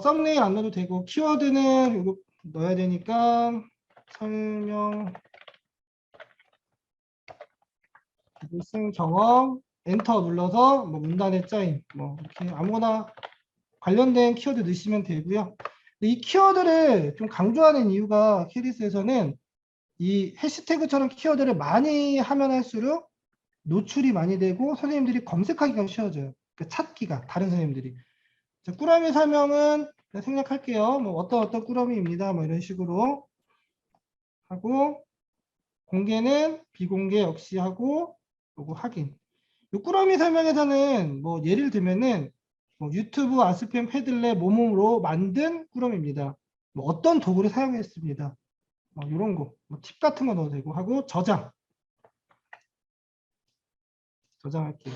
썸네일 안 넣어도 되고 키워드는 이거 넣어야 되니까 설명 무슨 경험 엔터 눌러서 뭐 문단에 짜인 뭐 이렇게 아무거나 관련된 키워드 넣으시면 되고요. 이 키워드를 좀 강조하는 이유가 캐리스에서는 이 해시태그처럼 키워드를 많이 하면 할수록 노출이 많이 되고 선생님들이 검색하기가 쉬워져요. 그러니까 찾기가 다른 선생님들이. 자, 꾸러미 설명은 그냥 생략할게요. 뭐 어떤 꾸러미입니다. 뭐 이런 식으로 하고 공개는 비공개 역시 하고 요거 확인. 요 꾸러미 설명에서는 뭐 예를 들면은 뭐 유튜브 아스펜 패들렛 모음으로 만든 꾸러미입니다. 뭐 어떤 도구를 사용했습니다. 뭐 이런 거, 뭐 팁 같은 거 넣어도 되고 하고 저장할게요.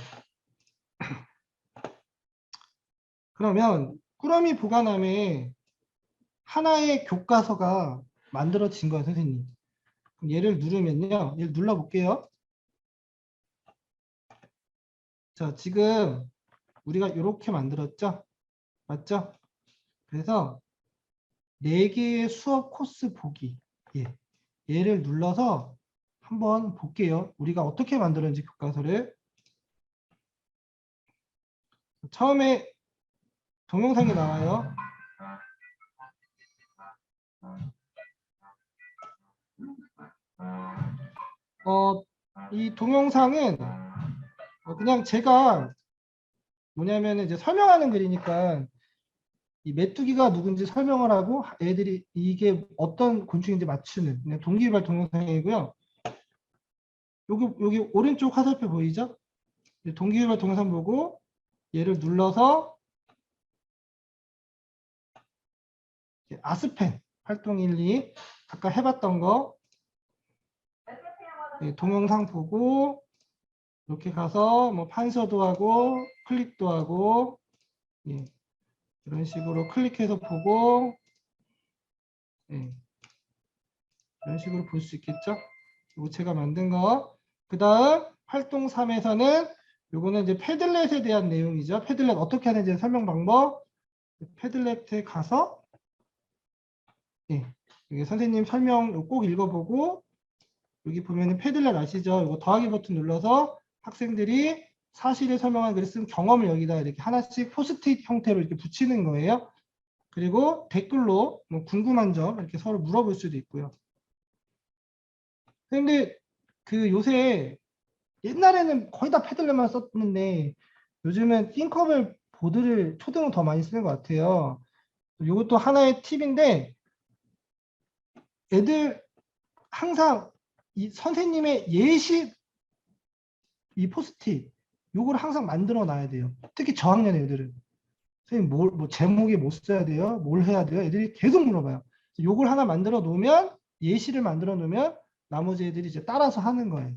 그러면 꾸러미 보관함에 하나의 교과서가 만들어진 거예요, 선생님. 그럼 얘를 누르면요, 얘를 눌러볼게요. 자, 지금 우리가 이렇게 만들었죠? 맞죠? 그래서 4개의 수업 코스 보기. 예. 얘를 눌러서 한번 볼게요. 우리가 어떻게 만들었는지 교과서를. 처음에 동영상이 나와요. 이 동영상은 그냥 제가 뭐냐면 이제 설명하는 글이니까 이 메뚜기가 누군지 설명을 하고 애들이 이게 어떤 곤충인지 맞추는 그냥 동기유발 동영상이고요. 여기 오른쪽 화살표 보이죠? 동기유발 동영상 보고 얘를 눌러서 아스펜 활동 1, 2 아까 해봤던 거 동영상 보고 이렇게 가서 뭐 판서도 하고 클릭도 하고 이런 식으로 클릭해서 보고 이런 식으로 볼 수 있겠죠? 이거 제가 만든 거. 그 다음 활동 3에서는 요거는 이제 패들렛에 대한 내용이죠. 패들렛 어떻게 하는지 설명 방법. 패들렛에 가서 여기 선생님 설명 꼭 읽어보고 여기 보면은 패들렛 아시죠? 이거 더하기 버튼 눌러서 학생들이 사실을 설명한 글을 쓴 경험을 여기다 이렇게 하나씩 포스트잇 형태로 이렇게 붙이는 거예요. 그리고 댓글로 뭐 궁금한 점 이렇게 서로 물어볼 수도 있고요. 근데 그 요새 옛날에는 거의 다 패들렛만 썼는데 요즘은 띵커벨 보드를 초등은 더 많이 쓰는 것 같아요. 이것도 하나의 팁인데 애들 항상 이 선생님의 예시 이 포스트잇 요걸 항상 만들어 놔야 돼요. 특히 저학년 애들은 선생님 뭐 제목에 뭐 써야 돼요? 뭘 해야 돼요? 애들이 계속 물어봐요. 요걸 하나 만들어 놓으면 예시를 만들어 놓으면 나머지 애들이 이제 따라서 하는 거예요.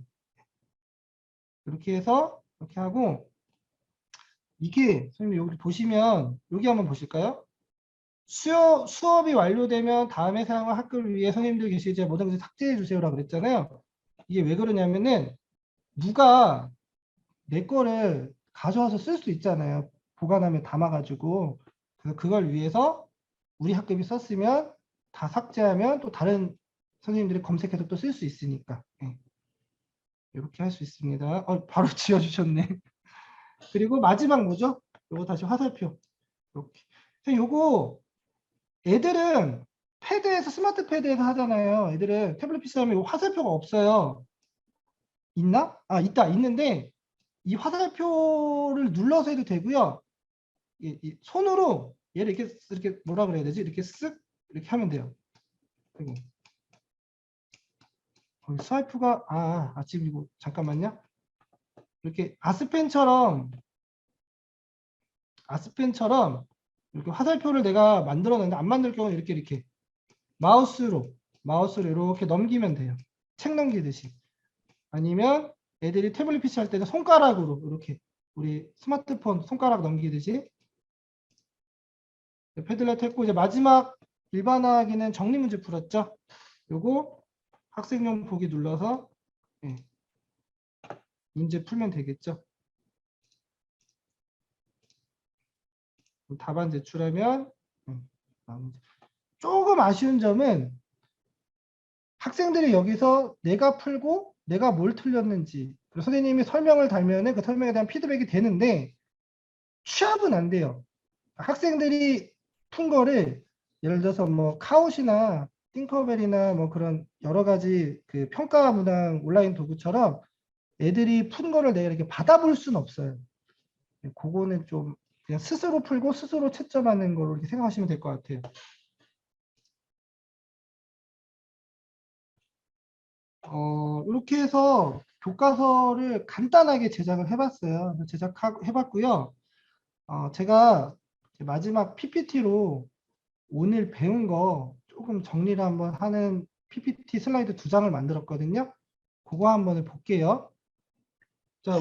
이렇게 해서 이렇게 하고 이게 선생님 여기 보시면 여기 한번 보실까요? 수업이 완료되면 다음에 사용할 학교를 위해 선생님들 게시지에 모든 것을 삭제해 주세요라고 그랬잖아요. 이게 왜 그러냐면은 누가 내 거를 가져와서 쓸 수 있잖아요. 보관함에 담아가지고. 그래서 그걸 위해서 우리 학급이 썼으면 다 삭제하면 또 다른 선생님들이 검색해서 또 쓸 수 있으니까. 예. 이렇게 할 수 있습니다. 바로 지어주셨네. 그리고 마지막 뭐죠? 요거 다시 화살표. 이렇게. 요거 애들은 패드에서 스마트 패드에서 하잖아요. 애들은 태블릿 PC 하면 화살표가 없어요. 있나? 있다. 있는데 이 화살표를 눌러서 해도 되고요. 이 손으로 얘를 이렇게 뭐라 그래야 되지? 이렇게 쓱 이렇게 하면 돼요. 그리고 스와이프가 지금 이거 잠깐만요. 이렇게 아스펜처럼 이렇게 화살표를 내가 만들어놨는데 안 만들 경우는 이렇게 마우스로 이렇게 넘기면 돼요. 책 넘기듯이. 아니면 애들이 태블릿 PC 할 때는 손가락으로 이렇게 우리 스마트폰 손가락 넘기듯이 패들렛 했고 이제 마지막 일반화하기는 정리 문제 풀었죠. 요거 학생용 보기 눌러서 문제 풀면 되겠죠. 답안 제출하면 조금 아쉬운 점은 학생들이 여기서 내가 풀고 내가 뭘 틀렸는지 그리고 선생님이 설명을 달면은 그 설명에 대한 피드백이 되는데 취합은 안 돼요. 학생들이 푼 거를 예를 들어서 뭐 카웃이나 띵커벨이나 뭐 그런 여러 가지 그 평가 문항 온라인 도구처럼 애들이 푼 거를 내가 이렇게 받아볼 수는 없어요. 그거는 좀 그냥 스스로 풀고 스스로 채점하는 걸로 이렇게 생각하시면 될 것 같아요. 이렇게 해서 교과서를 간단하게 제작을 해봤어요. 해봤고요. 제가 마지막 PPT로 오늘 배운 거 조금 정리를 한번 하는 PPT 슬라이드 2장을 만들었거든요. 그거 한번 볼게요. 자,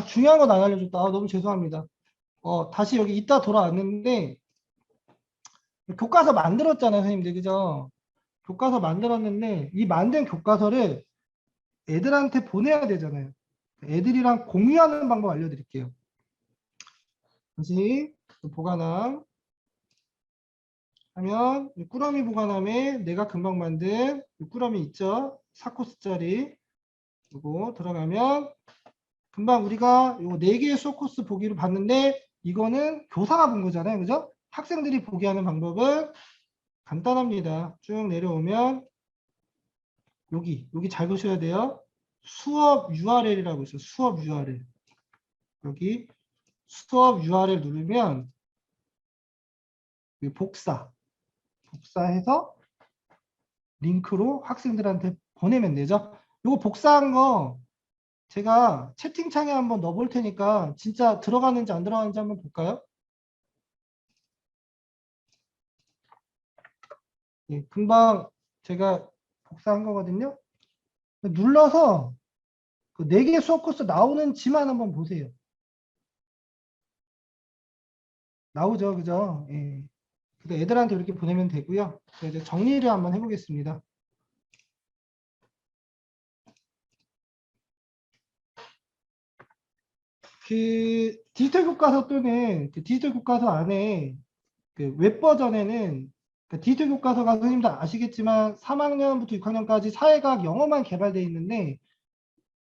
중요한 건 안 알려줬다. 너무 죄송합니다. 다시 여기 이따 돌아왔는데 교과서 만들었잖아요, 선생님들. 그죠? 교과서 만들었는데 이 만든 교과서를 애들한테 보내야 되잖아요. 애들이랑 공유하는 방법 알려드릴게요. 다시 보관함 하면 꾸러미 보관함에 내가 금방 만든 꾸러미 있죠? 4코스짜리 이거 들어가면 금방 우리가 요 4개의 수업코스 보기로 봤는데 이거는 교사가 본 거잖아요. 그죠? 학생들이 보게 하는 방법은 간단합니다. 쭉 내려오면 여기 잘 보셔야 돼요. 수업 URL이라고 있어요. 수업 URL. 여기 수업 URL 누르면 복사해서 링크로 학생들한테 보내면 되죠. 이거 복사한 거 제가 채팅창에 한번 넣어볼 테니까 진짜 들어가는지 안 들어가는지 한번 볼까요? 금방 제가 복사한 거거든요. 눌러서 그 4개 수업 코스 나오는지만 한번 보세요. 나오죠, 그죠? 예. 그래서 애들한테 이렇게 보내면 되고요. 이제 정리를 한번 해보겠습니다. 그 디지털 교과서 또는 그 디지털 교과서 안에 그 웹 버전에는 그러니까 디지털 교과서가 선생님들 아시겠지만 3학년부터 6학년까지 사회과학 영어만 개발되어 있는데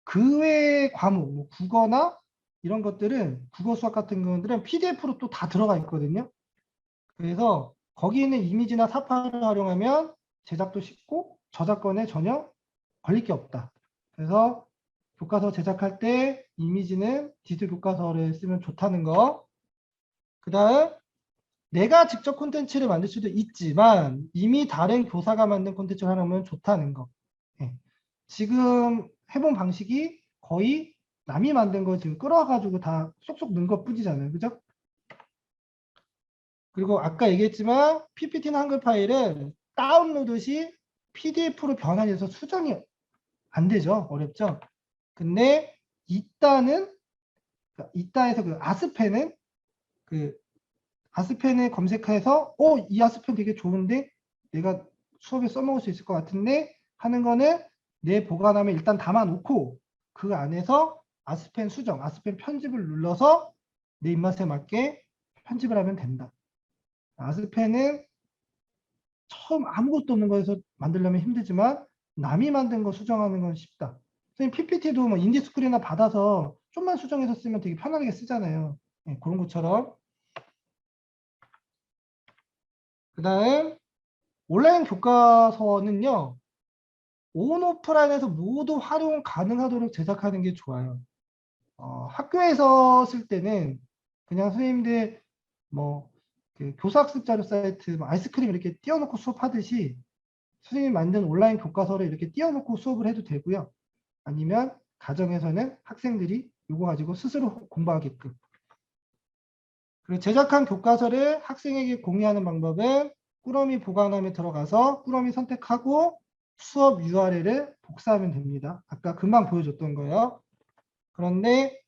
그 외의 과목, 뭐 국어나 이런 것들은 국어 수학 같은 것들은 PDF로 또 다 들어가 있거든요. 그래서 거기 있는 이미지나 사파를 활용하면 제작도 쉽고 저작권에 전혀 걸릴 게 없다. 그래서 교과서 제작할 때 이미지는 디지털 교과서를 쓰면 좋다는 거. 그 다음 내가 직접 콘텐츠를 만들 수도 있지만 이미 다른 교사가 만든 콘텐츠를 하려면 좋다는 거. 예. 지금 해본 방식이 거의 남이 만든 거 지금 끌어와가지고 다 쏙쏙 넣은 것 뿐이잖아요. 그죠? 그리고 아까 얘기했지만 PPT나 한글 파일은 다운로드 시 PDF로 변환해서 수정이 안 되죠. 어렵죠. 근데 이따에서 그 아스펜은 그 아스펜을 검색해서 이 아스펜 되게 좋은데 내가 수업에 써먹을 수 있을 것 같은데 하는 거는 내 보관함에 일단 담아놓고 그 안에서 아스펜 수정, 아스펜 편집을 눌러서 내 입맛에 맞게 편집을 하면 된다. 아스펜은 처음 아무것도 없는 거에서 만들려면 힘들지만 남이 만든 거 수정하는 건 쉽다. 선생님 PPT도 뭐 인디스크린이나 받아서 좀만 수정해서 쓰면 되게 편하게 쓰잖아요. 네, 그런 것처럼. 그 다음 온라인 교과서는요. 온 오프라인에서 모두 활용 가능하도록 제작하는 게 좋아요. 학교에서 쓸 때는 그냥 선생님들 뭐그 교사학습 자료 사이트 뭐 아이스크림 이렇게 띄워놓고 수업하듯이 선생님 만든 온라인 교과서를 이렇게 띄워놓고 수업을 해도 되고요. 아니면 가정에서는 학생들이 이거 가지고 스스로 공부하게끔. 그리고 제작한 교과서를 학생에게 공유하는 방법은 꾸러미 보관함에 들어가서 꾸러미 선택하고 수업 URL을 복사하면 됩니다. 아까 금방 보여줬던 거예요. 그런데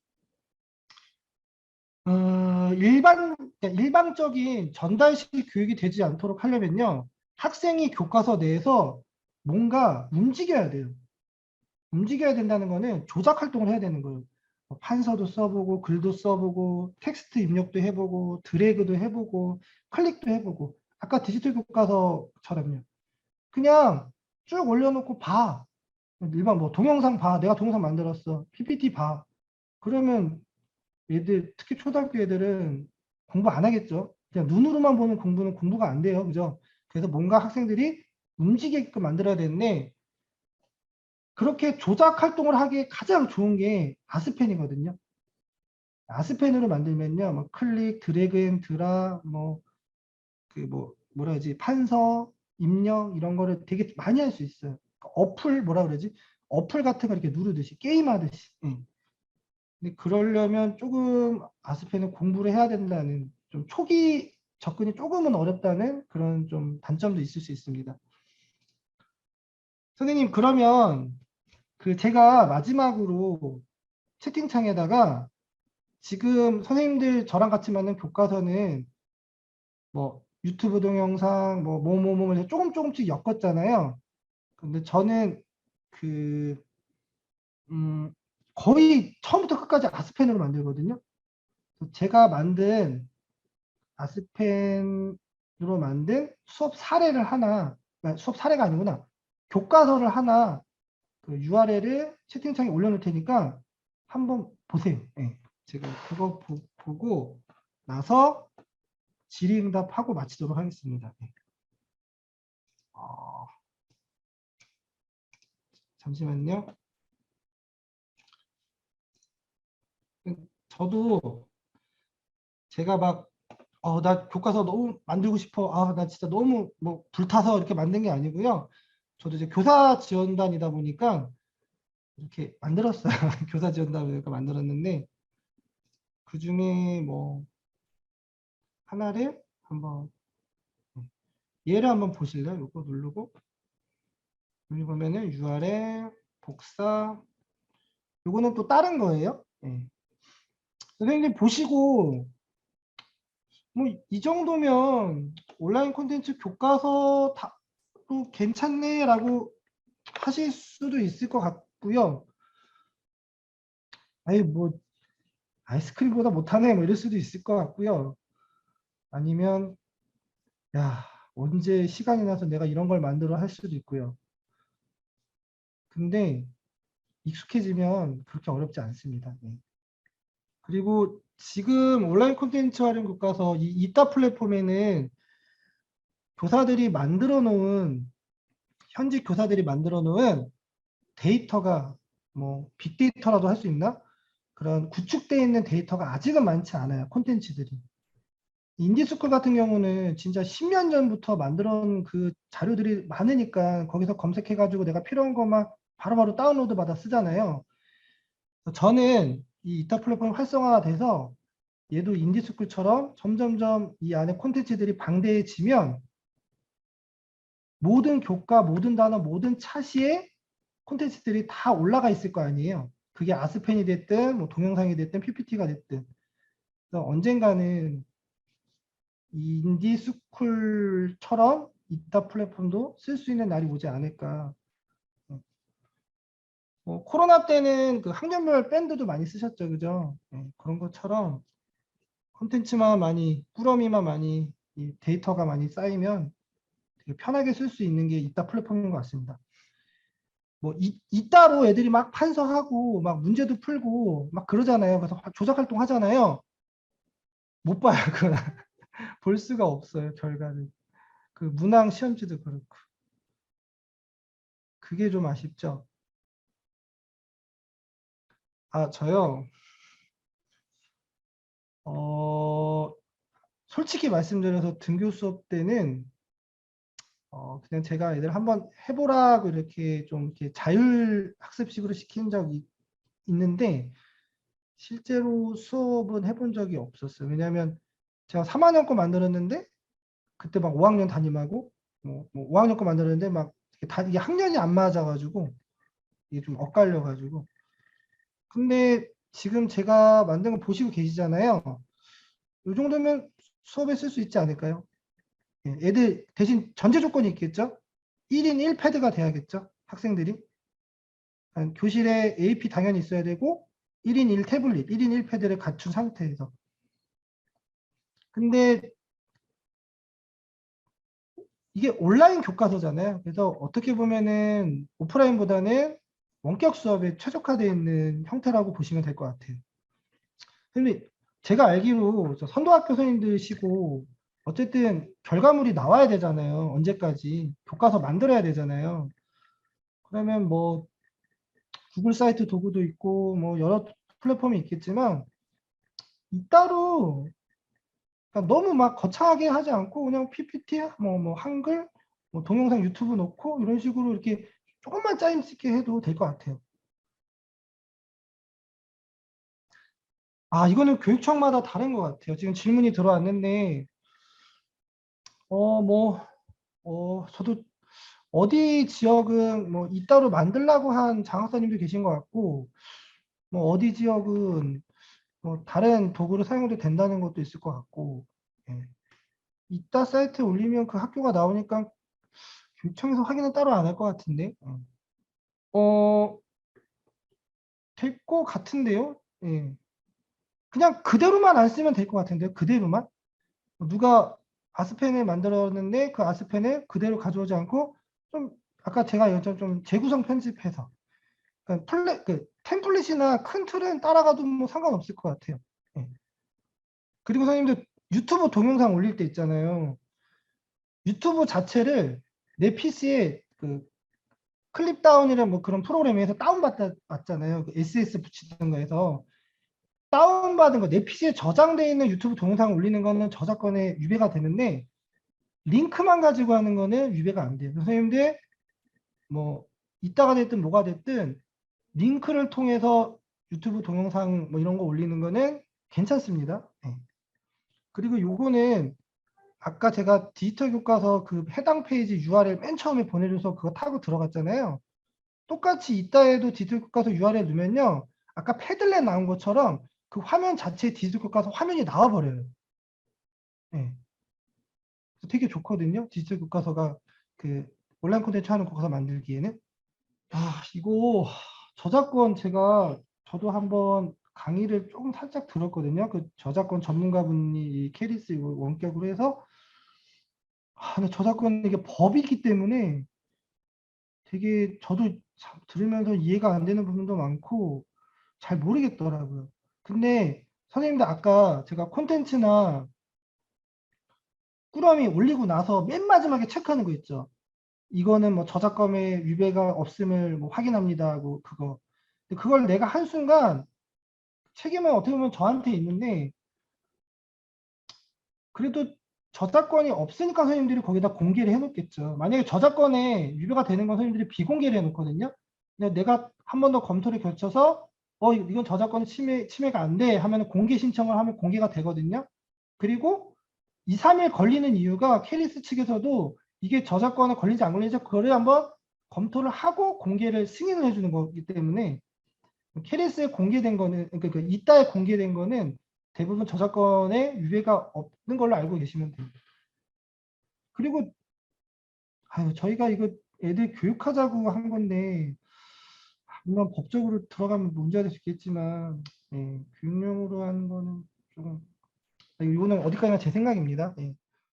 일방적인 전달식 교육이 되지 않도록 하려면요. 학생이 교과서 내에서 뭔가 움직여야 돼요. 움직여야 된다는 거는 조작 활동을 해야 되는 거예요. 판서도 써보고 글도 써보고 텍스트 입력도 해보고 드래그도 해보고 클릭도 해보고 아까 디지털 교과서처럼요. 그냥 쭉 올려놓고 봐. 일반 뭐 동영상 봐. 내가 동영상 만들었어. PPT 봐. 그러면 애들 특히 초등학교 애들은 공부 안 하겠죠. 그냥 눈으로만 보는 공부는 공부가 안 돼요. 그죠? 그래서 뭔가 학생들이 움직이게끔 만들어야 되는데 그렇게 조작 활동을 하기에 가장 좋은 게 아스펜이거든요. 아스펜으로 만들면요, 뭐 클릭, 드래그 앤 드라, 뭐라 그러지, 판서, 입력 이런 거를 되게 많이 할 수 있어요. 어플 뭐라 그러지? 어플 같은 거 이렇게 누르듯이 게임하듯이. 응. 근데 그러려면 조금 아스펜은 공부를 해야 된다는 좀 초기 접근이 조금은 어렵다는 그런 좀 단점도 있을 수 있습니다. 선생님 그러면 그 제가 마지막으로 채팅창에다가 지금 선생님들 저랑 같이 만든 교과서는 뭐 유튜브 동영상 뭐뭐뭐뭐 조금씩 엮었잖아요. 근데 저는 그 거의 처음부터 끝까지 아스펜으로 만들거든요. 제가 만든 아스펜으로 만든 수업 사례를 하나, 아니, 수업 사례가 아니구나. 교과서를 하나 그 URL을 채팅창에 올려놓을 테니까 한번 보세요. 네. 제가 그거 보고 나서 질의응답하고 마치도록 하겠습니다. 네. 잠시만요. 저도 제가 나 교과서 너무 만들고 싶어. 나 진짜 너무 뭐 불타서 이렇게 만든 게 아니고요. 저도 이제 교사 지원단이다 보니까 이렇게 만들었어요. 교사 지원단이니까 만들었는데 그 중에 뭐 하나를 한번 얘를 한번 보실래요? 이거 누르고 여기 보면은 URL 복사 요거는 또 다른 거예요. 네. 선생님 보시고 뭐 이 정도면 온라인 콘텐츠 교과서 도 괜찮네라고 하실 수도 있을 것 같고요. 아니 뭐 아이스크림보다 못하네 뭐 이럴 수도 있을 것 같고요. 아니면 야 언제 시간이 나서 내가 이런 걸 만들어 할 수도 있고요. 근데 익숙해지면 그렇게 어렵지 않습니다. 네. 그리고 지금 온라인 콘텐츠 활용 교과서 이 이따 플랫폼에는 교사들이 만들어 놓은 현직 교사들이 만들어 놓은 데이터가 뭐 빅데이터라도 할 수 있나? 그런 구축되어 있는 데이터가 아직은 많지 않아요. 콘텐츠들이. 인디스쿨 같은 경우는 진짜 10년 전부터 만들어 놓은 그 자료들이 많으니까 거기서 검색해가지고 내가 필요한 것만 바로바로 다운로드 받아 쓰잖아요. 저는 이 이타 플랫폼이 활성화돼서 얘도 인디스쿨처럼 점점점 이 안에 콘텐츠들이 방대해지면 모든 교과, 모든 단어, 모든 차시에 콘텐츠들이 다 올라가 있을 거 아니에요. 그게 아스펜이 됐든 뭐 동영상이 됐든 PPT가 됐든. 그래서 언젠가는 이 인디스쿨처럼 이타 플랫폼도 쓸 수 있는 날이 오지 않을까. 뭐 코로나 때는 그 학년별 밴드도 많이 쓰셨죠, 그죠? 네, 그런 것처럼 콘텐츠만 많이 꾸러미만 많이 이 데이터가 많이 쌓이면 되게 편하게 쓸 수 있는 게 이따 플랫폼인 것 같습니다. 뭐 이따로 애들이 막 판서하고 막 문제도 풀고 막 그러잖아요. 그래서 조작 활동 하잖아요. 못 봐요. 그건 볼 수가 없어요. 결과를. 그 문항 시험지도 그렇고. 그게 좀 아쉽죠. 아, 저요. 어, 솔직히 말씀드려서 등교 수업 때는 그냥 제가 애들 한번 해보라고 이렇게 좀 이렇게 자율 학습식으로 시킨 적이 있는데 실제로 수업은 해본 적이 없었어요. 왜냐하면 제가 3학년 거 만들었는데 그때 막 5학년 담임하고 뭐 5학년 거 만들었는데 막 이게 학년이 안 맞아가지고 이게 좀 엇갈려가지고 근데 지금 제가 만든 거 보시고 계시잖아요. 이 정도면 수업에 쓸 수 있지 않을까요? 예, 애들 대신 전제 조건이 있겠죠? 1인 1패드가 돼야겠죠? 학생들이. 교실에 AP 당연히 있어야 되고 1인 1태블릿, 1인 1패드를 갖춘 상태에서. 근데 이게 온라인 교과서잖아요. 그래서 어떻게 보면은 오프라인보다는 원격 수업에 최적화되어 있는 형태라고 보시면 될 것 같아요. 근데 제가 알기로 저 선도학교 선생님들이시고 어쨌든 결과물이 나와야 되잖아요. 언제까지. 교과서 만들어야 되잖아요. 그러면 뭐 구글 사이트 도구도 있고 뭐 여러 플랫폼이 있겠지만 따로 그러니까 너무 막 거창하게 하지 않고 그냥 PPT 뭐 한글 뭐 동영상 유튜브 놓고 이런 식으로 이렇게 조금만 짜임새 있게 해도 될 것 같아요. 아, 이거는 교육청마다 다른 것 같아요. 지금 질문이 들어왔는데 뭐 저도 어디 지역은 뭐 이따로 만들라고 한 장학사님도 계신 것 같고 뭐 어디 지역은 뭐 다른 도구를 사용해도 된다는 것도 있을 것 같고 예. 이따 사이트에 올리면 그 학교가 나오니까 교육청에서 확인은 따로 안 할 것 같은데 어, 될 것 같은데요. 예. 그냥 그대로만 안 쓰면 될 것 같은데요. 그대로만 누가 아스펜을 만들었는데 그 아스펜을 그대로 가져오지 않고 좀 아까 제가 여쭤 좀 재구성 편집해서 그러니까 그 템플릿이나 큰 틀은 따라가도 뭐 상관없을 것 같아요. 예. 그리고 선생님들 유튜브 동영상 올릴 때 있잖아요. 유튜브 자체를 내 PC에 그 클립다운이라는 뭐 그런 프로그램에서 다운받잖아요. 그 SS 붙이는 거에서 다운받은 거 내 PC에 저장되어 있는 유튜브 동영상 올리는 거는 저작권에 위배가 되는데 링크만 가지고 하는 거는 위배가 안 돼요. 선생님들 뭐 이따가 됐든 뭐가 됐든 링크를 통해서 유튜브 동영상 뭐 이런 거 올리는 거는 괜찮습니다. 네. 그리고 요거는 아까 제가 디지털 교과서 그 해당 페이지 URL 맨 처음에 보내줘서 그거 타고 들어갔잖아요. 똑같이 이따에도 디지털 교과서 URL 넣으면요. 아까 패들렛 나온 것처럼 그 화면 자체에 디지털 교과서 화면이 나와버려요. 네. 되게 좋거든요. 디지털 교과서가 그 온라인 콘텐츠 하는 교과서 만들기에는. 아, 이거 저작권 저도 한번 강의를 조금 살짝 들었거든요. 그 저작권 전문가분이 이 캐리스 원격으로 해서 근데 저작권 이게 법이기 때문에 되게 저도 참 들으면서 이해가 안 되는 부분도 많고 잘 모르겠더라고요. 근데 선생님들 아까 제가 콘텐츠나 꾸러미 올리고 나서 맨 마지막에 체크하는 거 있죠. 이거는 뭐 저작권의 위배가 없음을 뭐 확인합니다 하고 그거. 근데 그걸 내가 한순간 책임은 어떻게 보면 저한테 있는데 그래도 저작권이 없으니까 선생님들이 거기다 공개를 해놓겠죠. 만약에 저작권에 위배가 되는 건 선생님들이 비공개를 해놓거든요. 근데 내가 한 번 더 검토를 거쳐서 이건 저작권 침해가 안 돼 하면 공개 신청을 하면 공개가 되거든요. 그리고 2, 3일 걸리는 이유가 캐리스 측에서도 이게 저작권에 걸리지 안 걸리지 그거를 한번 검토를 하고 공개를 승인을 해주는 거기 때문에 캐리스에 공개된 거는 그러니까 이따에 공개된 거는 대부분 저작권에 위배가 없는 걸로 알고 계시면 됩니다. 그리고 저희가 이거 애들 교육하자고 한 건데 물론 법적으로 들어가면 문제가 될 수 있겠지만 교육용으로 하는 거는 조금 이거는 어디까지나 제 생각입니다.